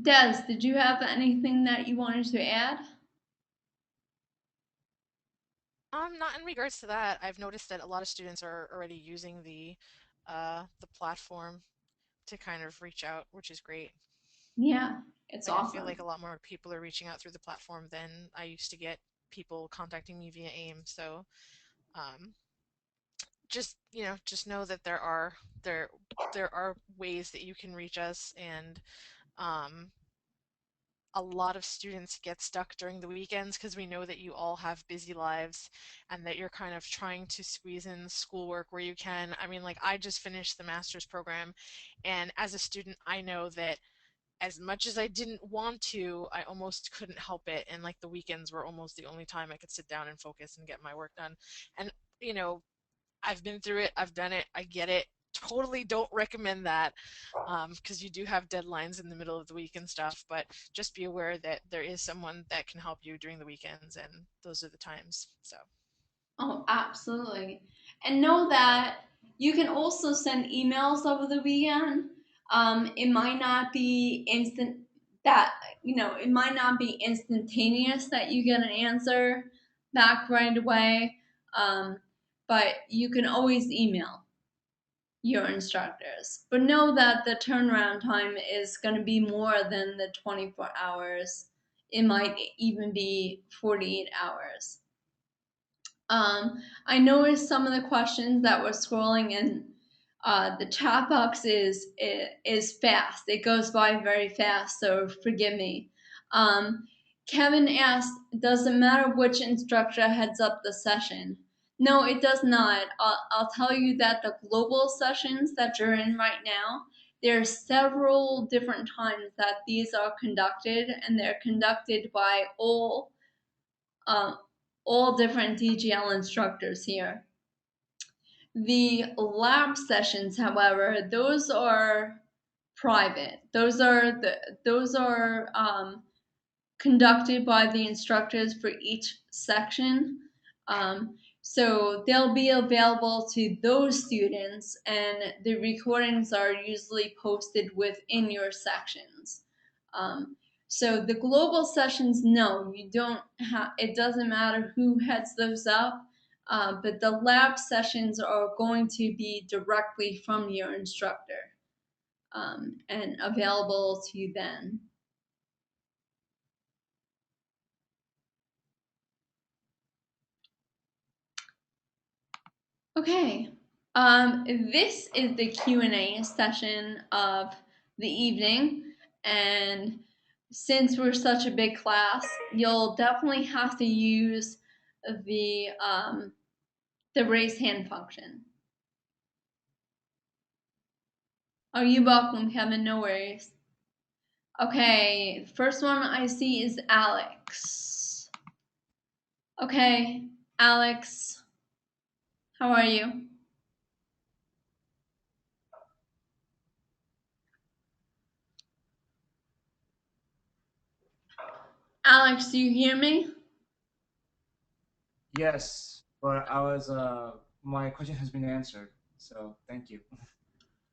Des, did you have anything that you wanted to add? Not in regards to that. I've noticed that a lot of students are already using the platform to kind of reach out, which is great. Yeah, it's Like I feel awesome. like a lot more people are reaching out through the platform than I used to get people contacting me via AIM. So um, just know that there are ways that you can reach us, and um, a lot of students get stuck during the weekends because we know that you all have busy lives and that you're kind of trying to squeeze in schoolwork where you can. I mean, like I just finished the master's program, and as a student, I know that as much as I didn't want to, I almost couldn't help it. And like the weekends were almost the only time I could sit down and focus and get my work done. And, I've been through it, I've done it, I get it. Totally don't recommend that because you do have deadlines in the middle of the week and stuff. But just be aware that there is someone that can help you during the weekends, and those are the times. So. Oh, absolutely. And know that you can also send emails over the weekend. It might not be instant that it might not be instantaneous that you get an answer back right away. But you can always email your instructors. But know that the turnaround time is going to be more than the 24 hours. It might even be 48 hours. I noticed some of the questions that were scrolling in the chat box is fast. It goes by very fast, so forgive me. Kevin asked, "Does it matter which instructor heads up the session?" No, it does not. I'll tell you that the global sessions that you're in right now, there are several different times that these are conducted, and they're conducted by um, all different DGL instructors here. The lab sessions, however, those are private. Those are conducted by the instructors for each section. So they'll be available to those students, and the recordings are usually posted within your sections. So the global sessions, no, you don't have. It doesn't matter who heads those up, but the lab sessions are going to be directly from your instructor and available to you then. Okay, this is the Q&A session of the evening, and since we're such a big class, you'll definitely have to use the raise hand function. Oh, you're welcome, Kevin, no worries. Okay, first one I see is Alex. Okay, Alex, how are you? Alex, do you hear me? Yes, but my question has been answered, so thank you.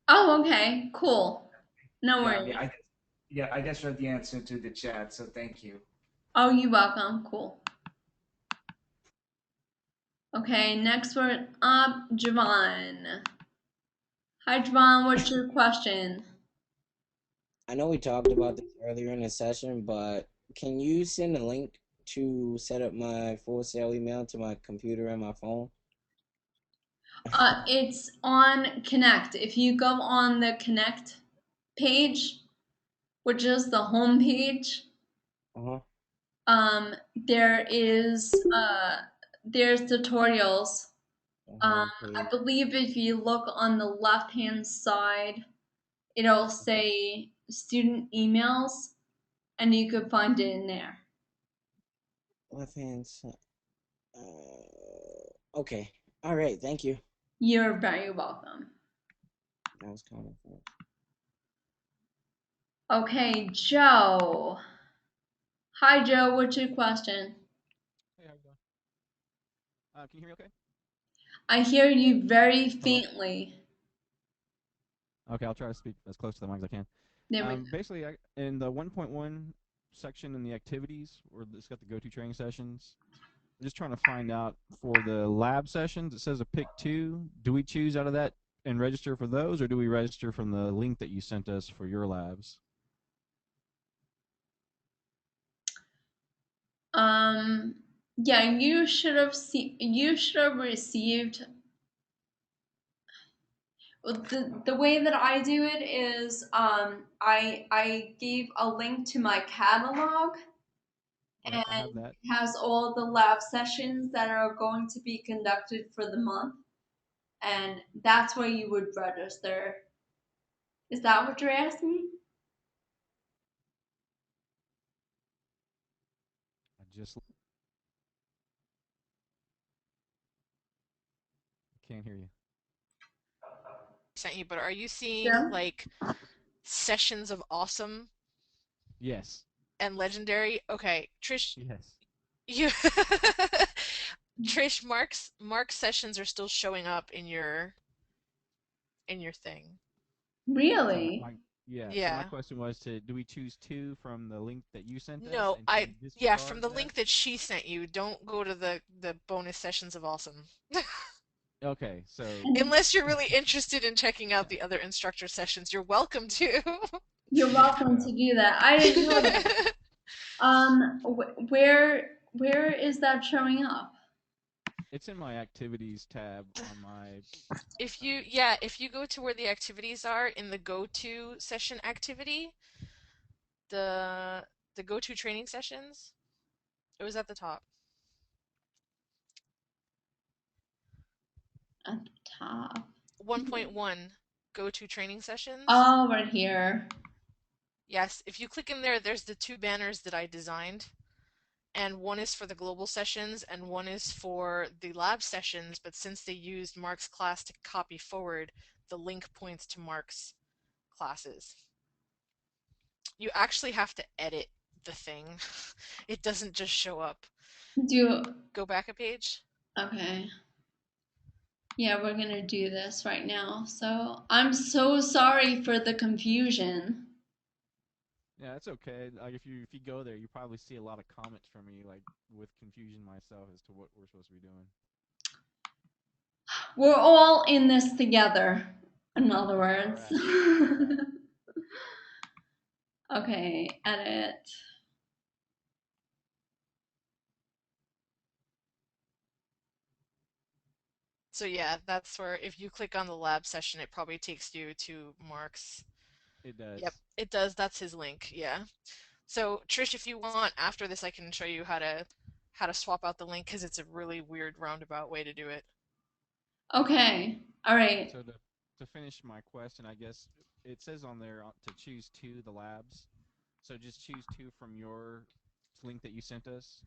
Oh, okay, cool. No Yeah, worries. I just read the answer to the chat, so thank you. Oh, you're welcome. Cool. Okay, next one up, Javon. Hi, Javon. What's your question? I know we talked about this earlier in the session, but can you send a link to set up my Full Sail email to my computer and my phone? It's on Connect. If you go on the Connect page, which is the home page, Uh-huh. there's tutorials. The home I page. believe if you look on the left-hand side, it'll say student emails, and you could find it in there. Left hand side. Okay. All right. Thank you. You're very welcome. That was kind of fun. Okay, Joe. Hi, Joe. What's your question? Hey, how you doing? Can you hear me okay? I hear you very Hello? faintly. Okay, I'll try to speak as close to the mic as I can. There we go. Basically, in the 1.1 section in the activities, where it's got the go-to training sessions, I'm just trying to find out for the lab sessions, it says a pick 2. Do we choose out of that and register for those, or do we register from the link that you sent us for your labs? Yeah, you should have received. Well, the way that I do it is I gave a link to my catalog, Yep, and I have that. it has all the lab sessions that are going to be conducted for the month, and that's where you would register. Is that what you're asking? I just can't hear you. Sent you, but are you seeing Yeah. like sessions of awesome Yes. and legendary? Okay, Trish, Yes. you Trish, Mark's sessions are still showing up in your thing. So Really? my yeah. So my Yeah. question was to do we choose two from the link that you sent us, No, and can we yeah, from disregard the that? link that she sent you, don't go to the bonus sessions of awesome. Okay, so And Unless you're really interested in checking out the other instructor sessions, you're welcome to. you're welcome yeah, to do that. I didn't know that. Where is that showing up? it's in my activities tab on my. If you go to where the activities are in the go to session activity, the go to training sessions, it was at the top. At the top. 1.1 go to training sessions. Oh, right here. Yes, if you click in there, there's the two banners that I designed. And one is for the global sessions and one is for the lab sessions, but since they used Mark's class to copy forward, the link points to Mark's classes. You actually have to edit the thing. It doesn't just show up. Do Go back a page. okay. Yeah, we're gonna do this right now. So I'm so sorry for the confusion. Yeah, it's okay. Like if you go there, you probably see a lot of comments from me, like with confusion myself as to what we're supposed to be doing. We're all in this together. In other All words. right. Okay, edit. So yeah, that's where if you click on the lab session, it probably takes you to Mark's. It does. Yep, it does. That's his link. Yeah. So Trish, if you want, after this, I can show you how to swap out the link because it's a really weird roundabout way to do it. Okay. All right. So to finish my question, I guess it says on there to choose two the labs. So just choose two from your link that you sent us.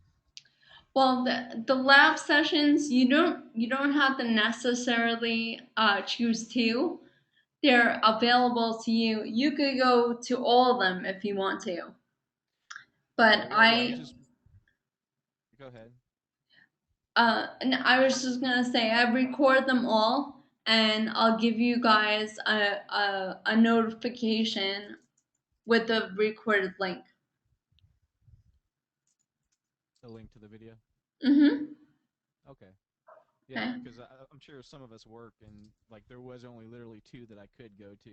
Well, the lab sessions you don't have to necessarily choose two. They're available to you. You could go to all of them if you want to. But Okay. Well, yeah. I was just. Go ahead. and I was just gonna say I record them all, and I'll give you guys a notification with the recorded link. The link to the video. Mm-hmm. Okay. Yeah, Okay. because I'm sure some of us work and like there was only literally two that I could go to.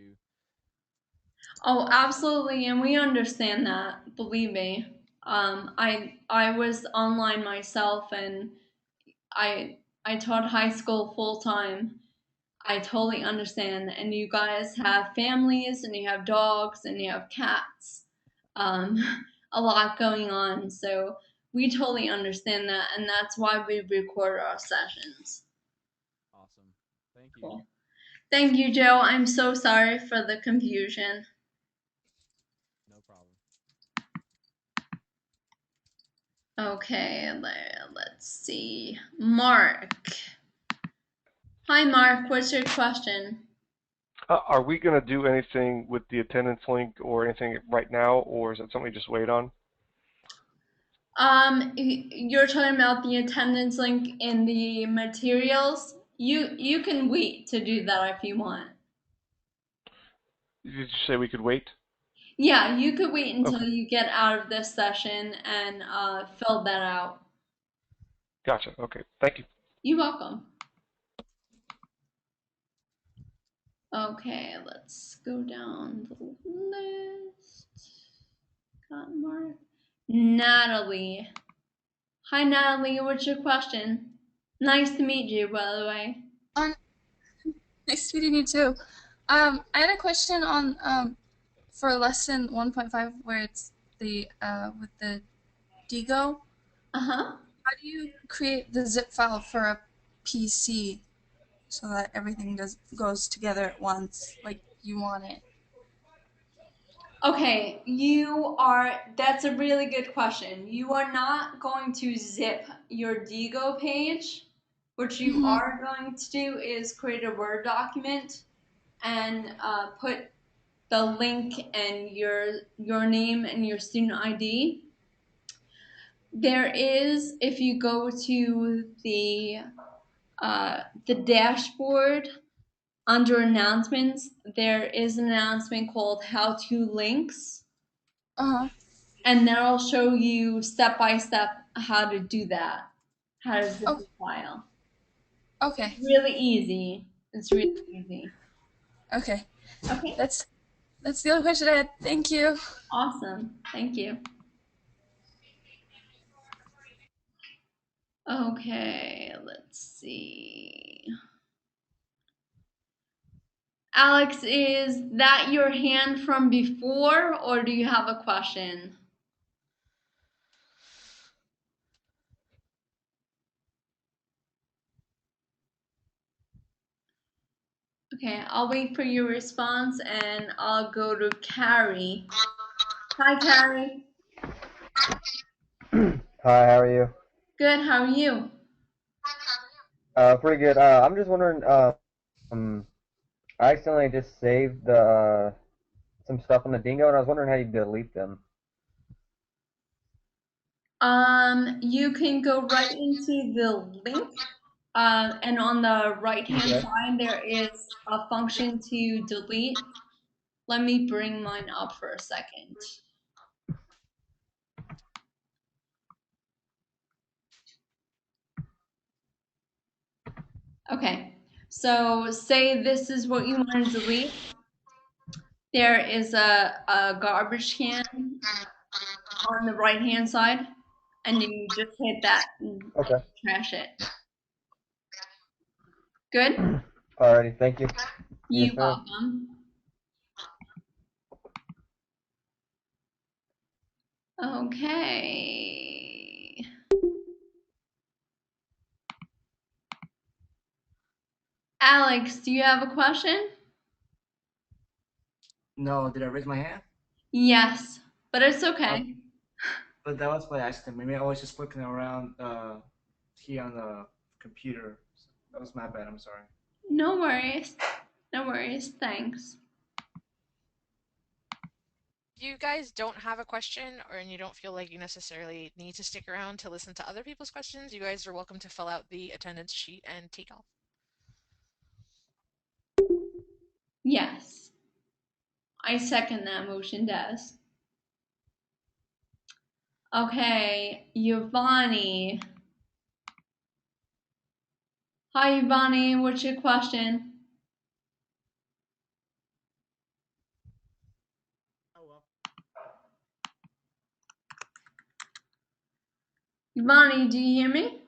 Oh, absolutely, and we understand that. Believe me. I was online myself, and I taught high school full time. I totally understand. And you guys have families, and you have dogs, and you have cats. Um, a lot going on, so we totally understand that, and that's why we record our sessions. Awesome. Thank you. Cool. Thank you, Joe. I'm so sorry for the confusion. No problem. Okay, let's see. Mark. Hi, Mark. What's your question? Are we going to do anything with the attendance link or anything right now, or is that something we just wait on? You're talking about the attendance link in the materials. You can wait to do that if you want. Did you say we could wait? Yeah, you could wait until Okay, you get out of this session and fill that out. gotcha. Okay, thank you. You're welcome. Okay, let's go down the list. Got Mark. Natalie. Hi, Natalie. What's your question? Nice to meet you, by the way. Nice meeting you too. I had a question on for lesson 1.5 where it's the with the DGO. Uh-huh. How do you create the zip file for a PC so that everything goes together at once like you want it? Okay, that's a really good question. You are not going to zip your Digo page. What you Mm-hmm. are going to do is create a Word document and put the link and your name and your student ID. There is, if you go to the dashboard under announcements, there is an announcement called How to Links, Uh-huh. and that'll show you step by step how to do that, how to zip Oh, the file. okay. It's really easy. It's really easy. Okay. Okay, That's the only question I had. Thank you. awesome. Thank you. Okay, let's see. Alex, is that your hand from before, or do you have a question? Okay, I'll wait for your response and I'll go to Carrie. Hi, Carrie. Hi, how are you? Good, how are you? Pretty good. I'm just wondering, um, I accidentally just saved some stuff on the Dingo, and I was wondering how you delete them. You can go right into the link, and on the right-hand Okay. side, there is a function to delete. Let me bring mine up for a second. Okay, so say this is what you want to delete. There is a garbage can on the right-hand side, and you just hit that and Okay. trash it. Good? Alrighty, thank you. Yes, You're ma'am. welcome. Okay. Alex, do you have a question? No, did I raise my hand? Yes, but it's okay. But that was by accident. Maybe I was just looking around here on the computer. That was my bad. I'm sorry. No worries. No worries. Thanks. If you guys don't have a question and you don't feel like you necessarily need to stick around to listen to other people's questions, you guys are welcome to fill out the attendance sheet and take off. Yes. I second that motion, Des. Okay, Giovanni. Hi, Giovanni. What's your question? Giovanni, do you hear me?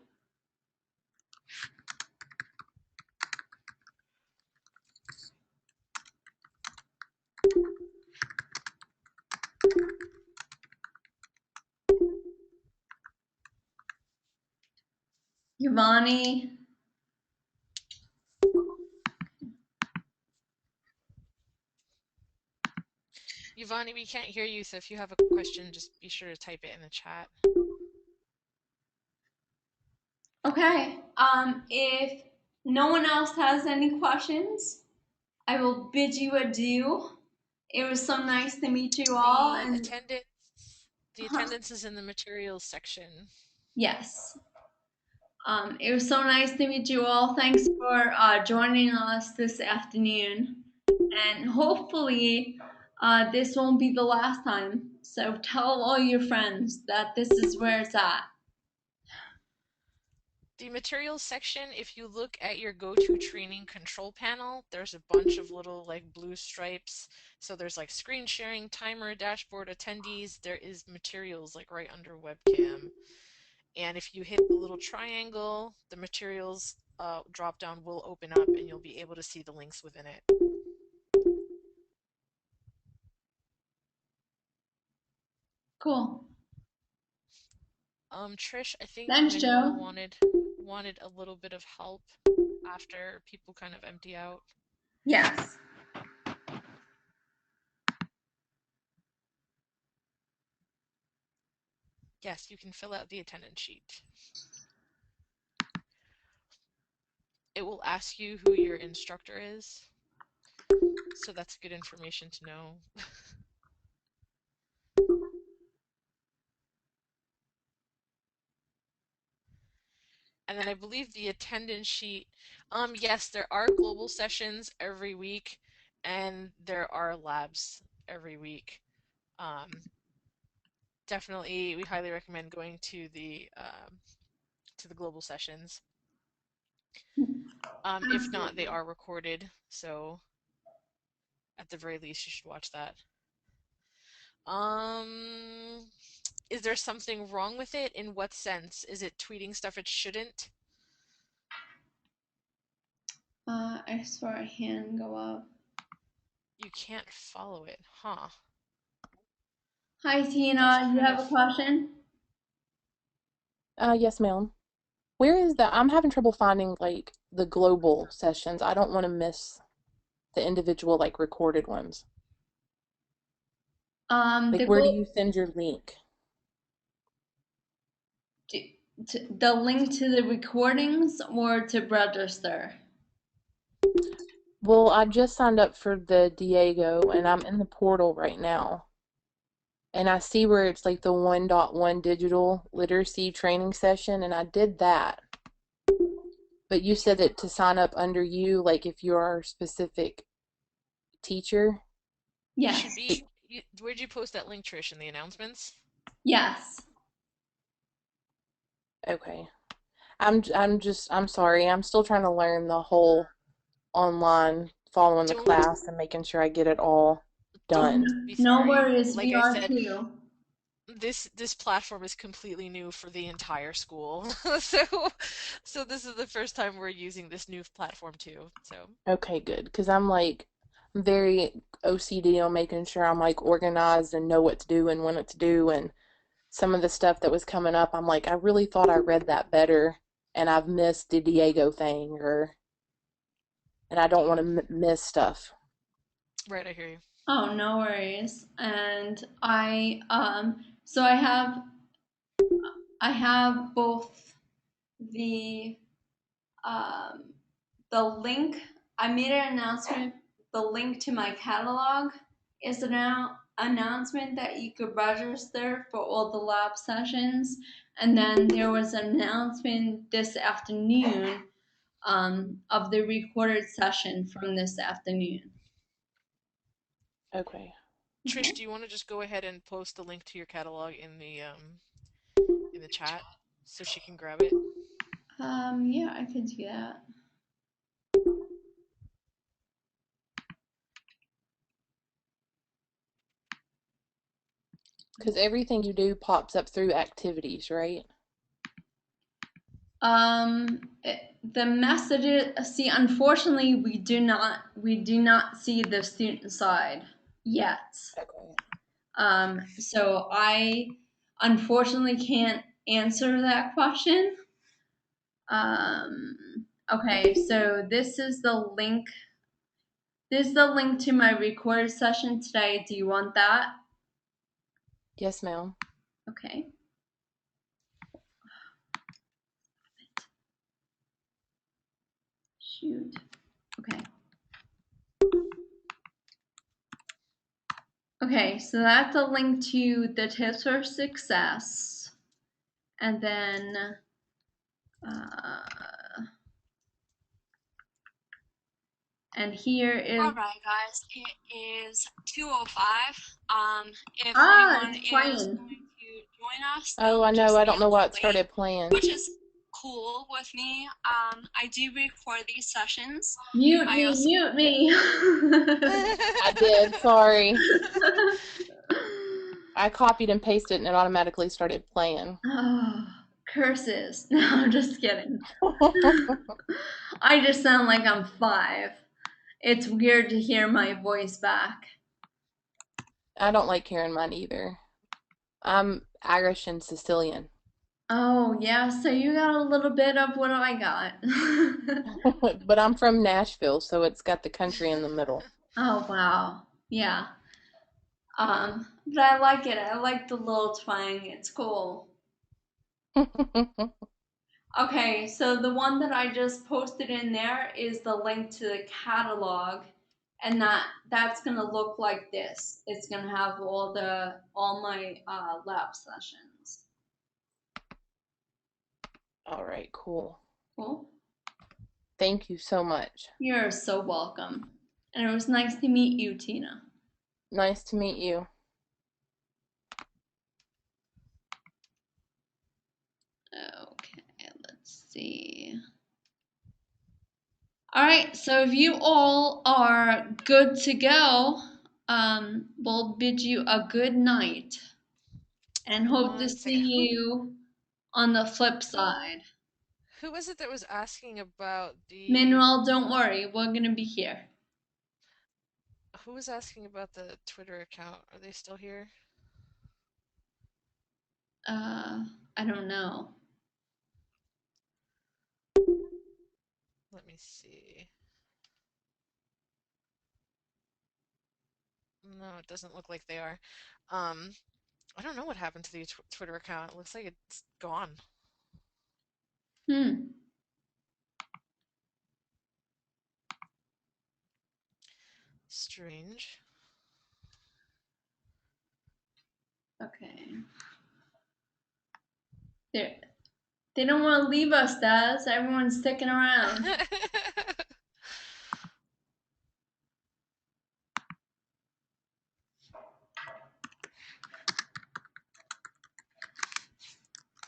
Giovanni? Yvonne, we can't hear you, so if you have a question, just be sure to type it in the chat. Okay. If no one else has any questions, I will bid you adieu. It was so nice to meet you all. The And attendance is in the materials section. yes. It was so nice to meet you all. Thanks for joining us this afternoon. And hopefully, this won't be the last time. So tell all your friends that this is where it's at. The materials section, if you look at your go-to training control panel, there's a bunch of little like blue stripes. So there's like screen sharing, timer, dashboard, attendees. There is materials like right under webcam. And if you hit the little triangle, the materials drop down will open up and you'll be able to see the links within it. Cool. Trish, I think Thanks, Manuel Joe. wanted a little bit of help after people kind of empty out. Yes. Yes, you can fill out the attendance sheet. It will ask you who your instructor is, so that's good information to know. And then I believe the attendance sheet, yes, there are global sessions every week, and there are labs every week. Definitely, we highly recommend going to the global sessions. If not, they are recorded, so at the very least, you should watch that. Is there something wrong with it? In what sense? Is it tweeting stuff it shouldn't? I saw a hand go up. You can't follow it, huh? Hi, Tina. That's You kind have of... a question? Yes, ma'am. Where is the, I'm having trouble finding like the global sessions. I don't want to miss the individual like recorded ones. Like where do you send your link? The link to the recordings or to register? Well, I just signed up for the Diego and I'm in the portal right now. And I see where it's like the 1.1 digital literacy training session, and I did that. But you said that to sign up under you, like if you're our specific teacher? Yes. Should be. Where'd you post that link, Trish, in the announcements? Yes. Okay. I'm sorry. I'm still trying to learn the whole online following the class and making sure I get it all done. Don't be No sorry. worries, Like we I are said, too. This platform is completely new for the entire school. So this is the first time we're using this new platform too. So Okay, good. Because I'm like very OCD on making sure I'm like organized and know what to do and when it's due. And some of the stuff that was coming up, I'm like, I really thought I read that better and I've missed the Diego thing and I don't want to miss stuff. Right, I hear you. Oh, no worries. And so I have both the link. I made an announcement. The link to my catalog is an announcement that you could register for all the lab sessions. And then there was an announcement this afternoon of the recorded session from this afternoon. Okay. Trish, do you want to just go ahead and post the link to your catalog in the chat so she can grab it? Yeah, I could do that. Because everything you do pops up through activities, right? The messages. See, unfortunately, we do not see the student side yet. Okay. So I unfortunately can't answer that question. Okay, so this is the link. This is the link to my recorded session today. Do you want that? Yes, ma'am. Okay. Shoot. Okay. Okay, so that's a link to the tips for success. And then and here is... All right, guys. It is 2:05. If anyone is going to join us, Oh, I know. I don't know why it started playing. which is cool with me. I do record these sessions. Mute me. I did. Sorry. I copied and pasted and it automatically started playing. Oh, curses. No, I'm just kidding. I just sound like I'm 5. It's weird to hear my voice back. I don't like hearing mine either. I'm Irish and Sicilian. Oh, yeah, so you got a little bit of what I got. But I'm from Nashville, so it's got the country in the middle. Oh, wow. Yeah. But I like it. I like the little twang. It's cool. Okay, so the one that I just posted in there is the link to the catalog, and that's gonna look like this. It's gonna have all my lab sessions. All right, cool. Cool. Thank you so much. You're so welcome. And it was nice to meet you, Tina. Nice to meet you. Okay, let's see. All right, so if you all are good to go, we'll bid you a good night and hope to see you on the flip side. Who was it that was asking about the... Manuel, don't worry, we're gonna be here. Who was asking about the Twitter account? Are they still here? I don't know. Let me see. No, it doesn't look like they are. I don't know what happened to the Twitter account. It looks like it's gone. Strange. Okay. They don't want to leave us, Daz. Everyone's sticking around.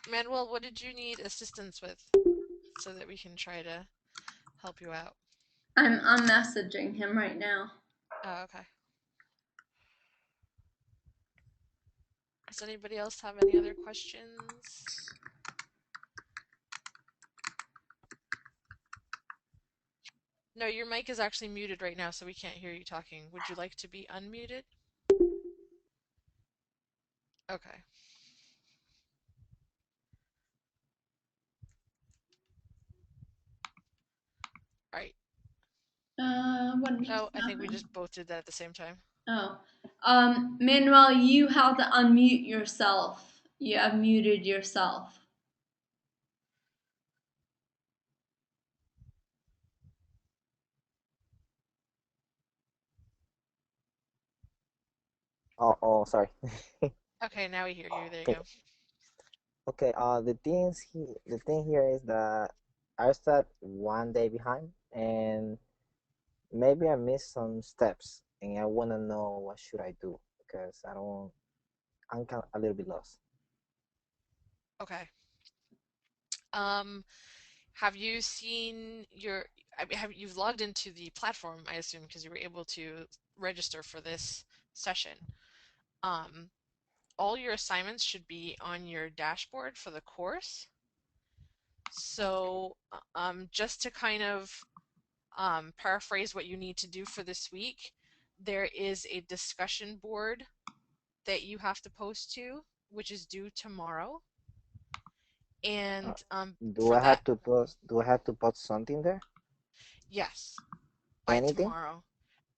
Manuel, what did you need assistance with so that we can try to help you out? I'm messaging him right now. Oh, okay. Does anybody else have any other questions? No, your mic is actually muted right now, so we can't hear you talking. Would you like to be unmuted? Okay. All right. What just Oh, I think we happened? just both did that at the same time. Oh. Manuel, you have to unmute yourself. You have muted yourself. Oh, sorry. Okay, now we hear you. There you Okay. go. Okay. The thing here is that I start one day behind, and maybe I missed some steps, and I want to know what should I do because I'm kind of a little bit lost. Okay. Have you seen you've logged into the platform, I assume, because you were able to register for this session. All your assignments should be on your dashboard for the course. So, just to kind of paraphrase what you need to do for this week, there is a discussion board that you have to post to, which is due tomorrow. And Do for I that, have to post? Do I have to post something there? yes, by Anything? tomorrow.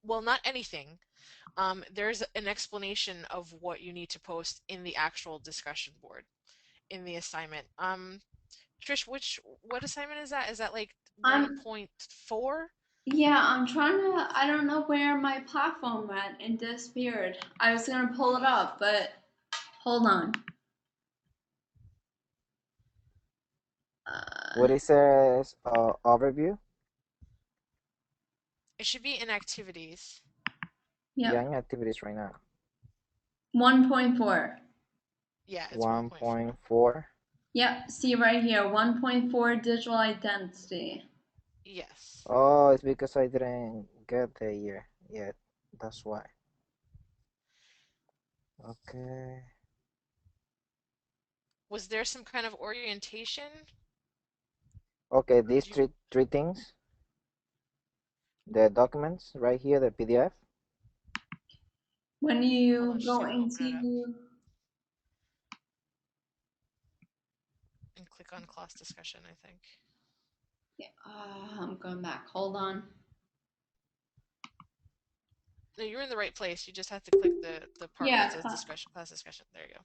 Well, not anything. There's an explanation of what you need to post in the actual discussion board in the assignment. Trish, what assignment is that? Is that like 1.4? Yeah, I'm trying to. I don't know where my platform went and disappeared. I was gonna pull it up, but hold on. What it says, overview? It should be in activities. Yep. Yeah, I'm in activities right now. 1.4. Yeah, it's 1.4. Yep, see right here, 1.4 digital identity. Yes. Oh, it's because I didn't get the year yet. That's why. Okay. Was there some kind of orientation? Okay, these three things. The documents right here, the PDF. When you go into and click on class discussion, I think. Yeah, I'm going back. Hold on. No, you're in the right place. You just have to click the part where it says discussion, class discussion. There you go.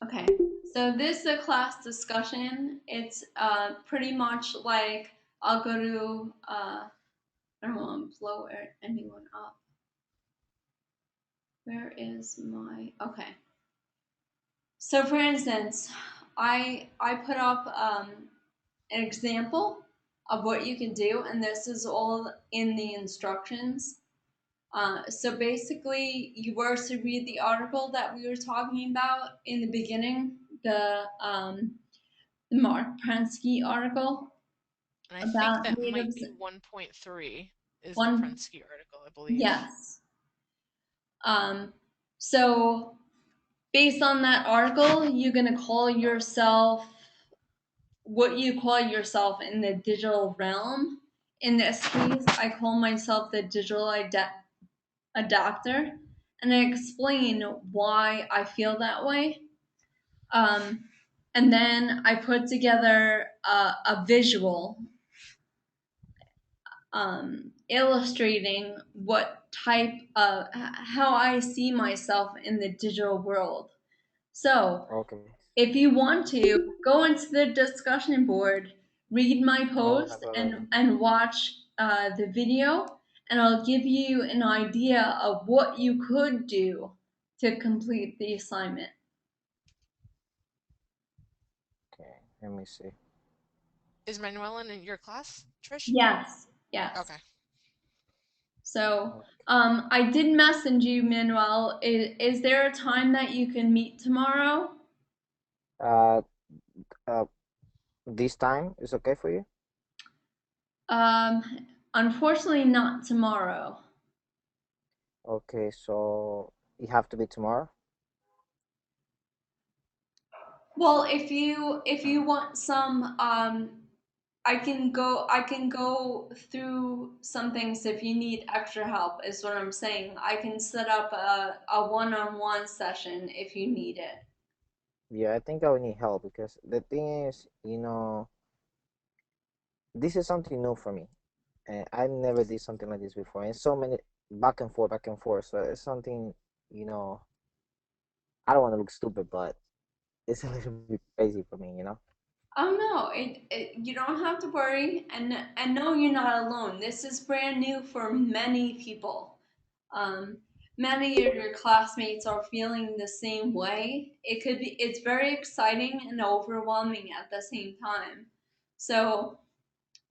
Okay, so this is a class discussion. It's pretty much like I'll go to I don't want to blow anyone up. Where is my okay? So for instance, I put up an example of what you can do, and this is all in the instructions. So basically, you were to read the article that we were talking about in the beginning, the Mark Prensky article And I think about that might natives. be 1.3 is the One, Prensky article, I believe. yes. So based on that article, you're gonna call yourself what you call yourself in the digital realm. In this case, I call myself the digital adapter, and I explain why I feel that way. And then I put together a visual illustrating what type of how I see myself in the digital world. So Okay. if you want to go into the discussion board, read my I post, have already. and watch the video, and I'll give you an idea of what you could do to complete the assignment. Okay, let me see. Is Manuela in your class, Trish? Yes, yes. Okay. So I did message you, Manuel. Is there a time that you can meet tomorrow? Uh, uh, this time is okay for you? Um, Unfortunately, not tomorrow. Okay, so it have to be tomorrow. Well, if you want some, I can go through some things if you need extra help. Is what I'm saying. I can set up a one-on-one session if you need it. Yeah, I think I will need help because the thing is, this is something new for me, and I never did something like this before. And so many back and forth. So it's something, you know, I don't want to look stupid, but it's a little bit crazy for me. Oh no, you don't have to worry, and no, you're not alone. This is brand new for many people. Um, Many of your classmates are feeling the same way. It's very exciting and overwhelming at the same time. So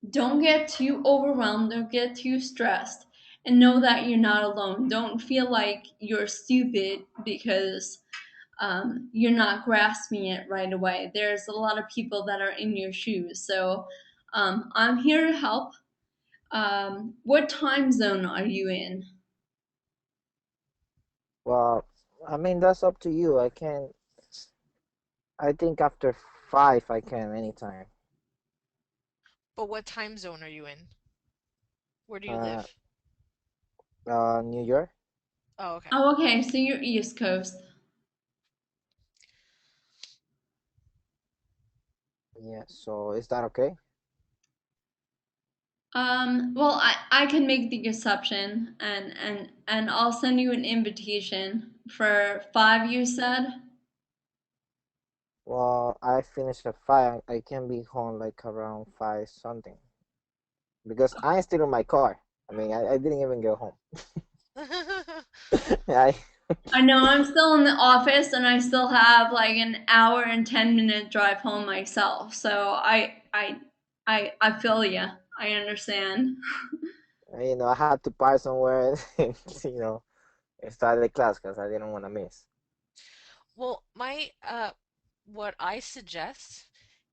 don't get too overwhelmed, don't get too stressed, and know that you're not alone. Don't feel like you're stupid because you're not grasping it right away. There's a lot of people that are in your shoes. So I'm here to help. What time zone are you in? Well, I mean that's up to you. I can. I think after 5 I can anytime. But what time zone are you in? Where do you Uh, live? New York. Oh, okay. Oh, okay. So you're East Coast. Yeah. So is that okay? Well, I can make the exception, and I'll send you an invitation for 5. You said. Well, I finish at 5. I can be home like around 5 something because I'm still in my car. I mean, I didn't even get home. I I know I'm still in the office, and I still have like an hour and 10-minute drive home myself. So I feel you. I understand. I had to park somewhere and and start the class because I didn't want to miss. Well, my what I suggest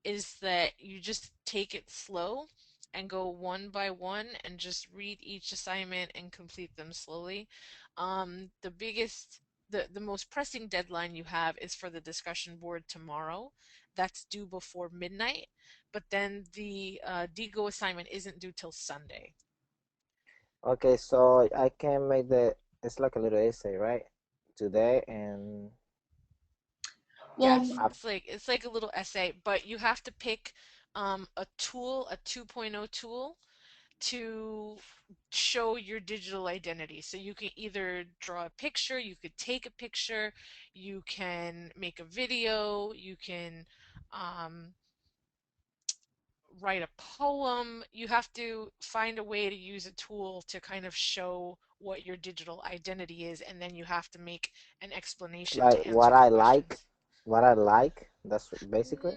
is that you just take it slow and go one by one and just read each assignment and complete them slowly. The most pressing deadline you have is for the discussion board tomorrow. That's due before midnight, but then the DGO assignment isn't due till Sunday. Okay, so I can make it's like a little essay, right? Today and Yes, Well, it's like a little essay, but you have to pick a tool, a 2.0 tool to show your digital identity. So you can either draw a picture, you could take a picture, you can make a video, you can um, write a poem. You have to find a way to use a tool to kind of show what your digital identity is, and then you have to make an explanation like to answer the questions. what I like. That's basically.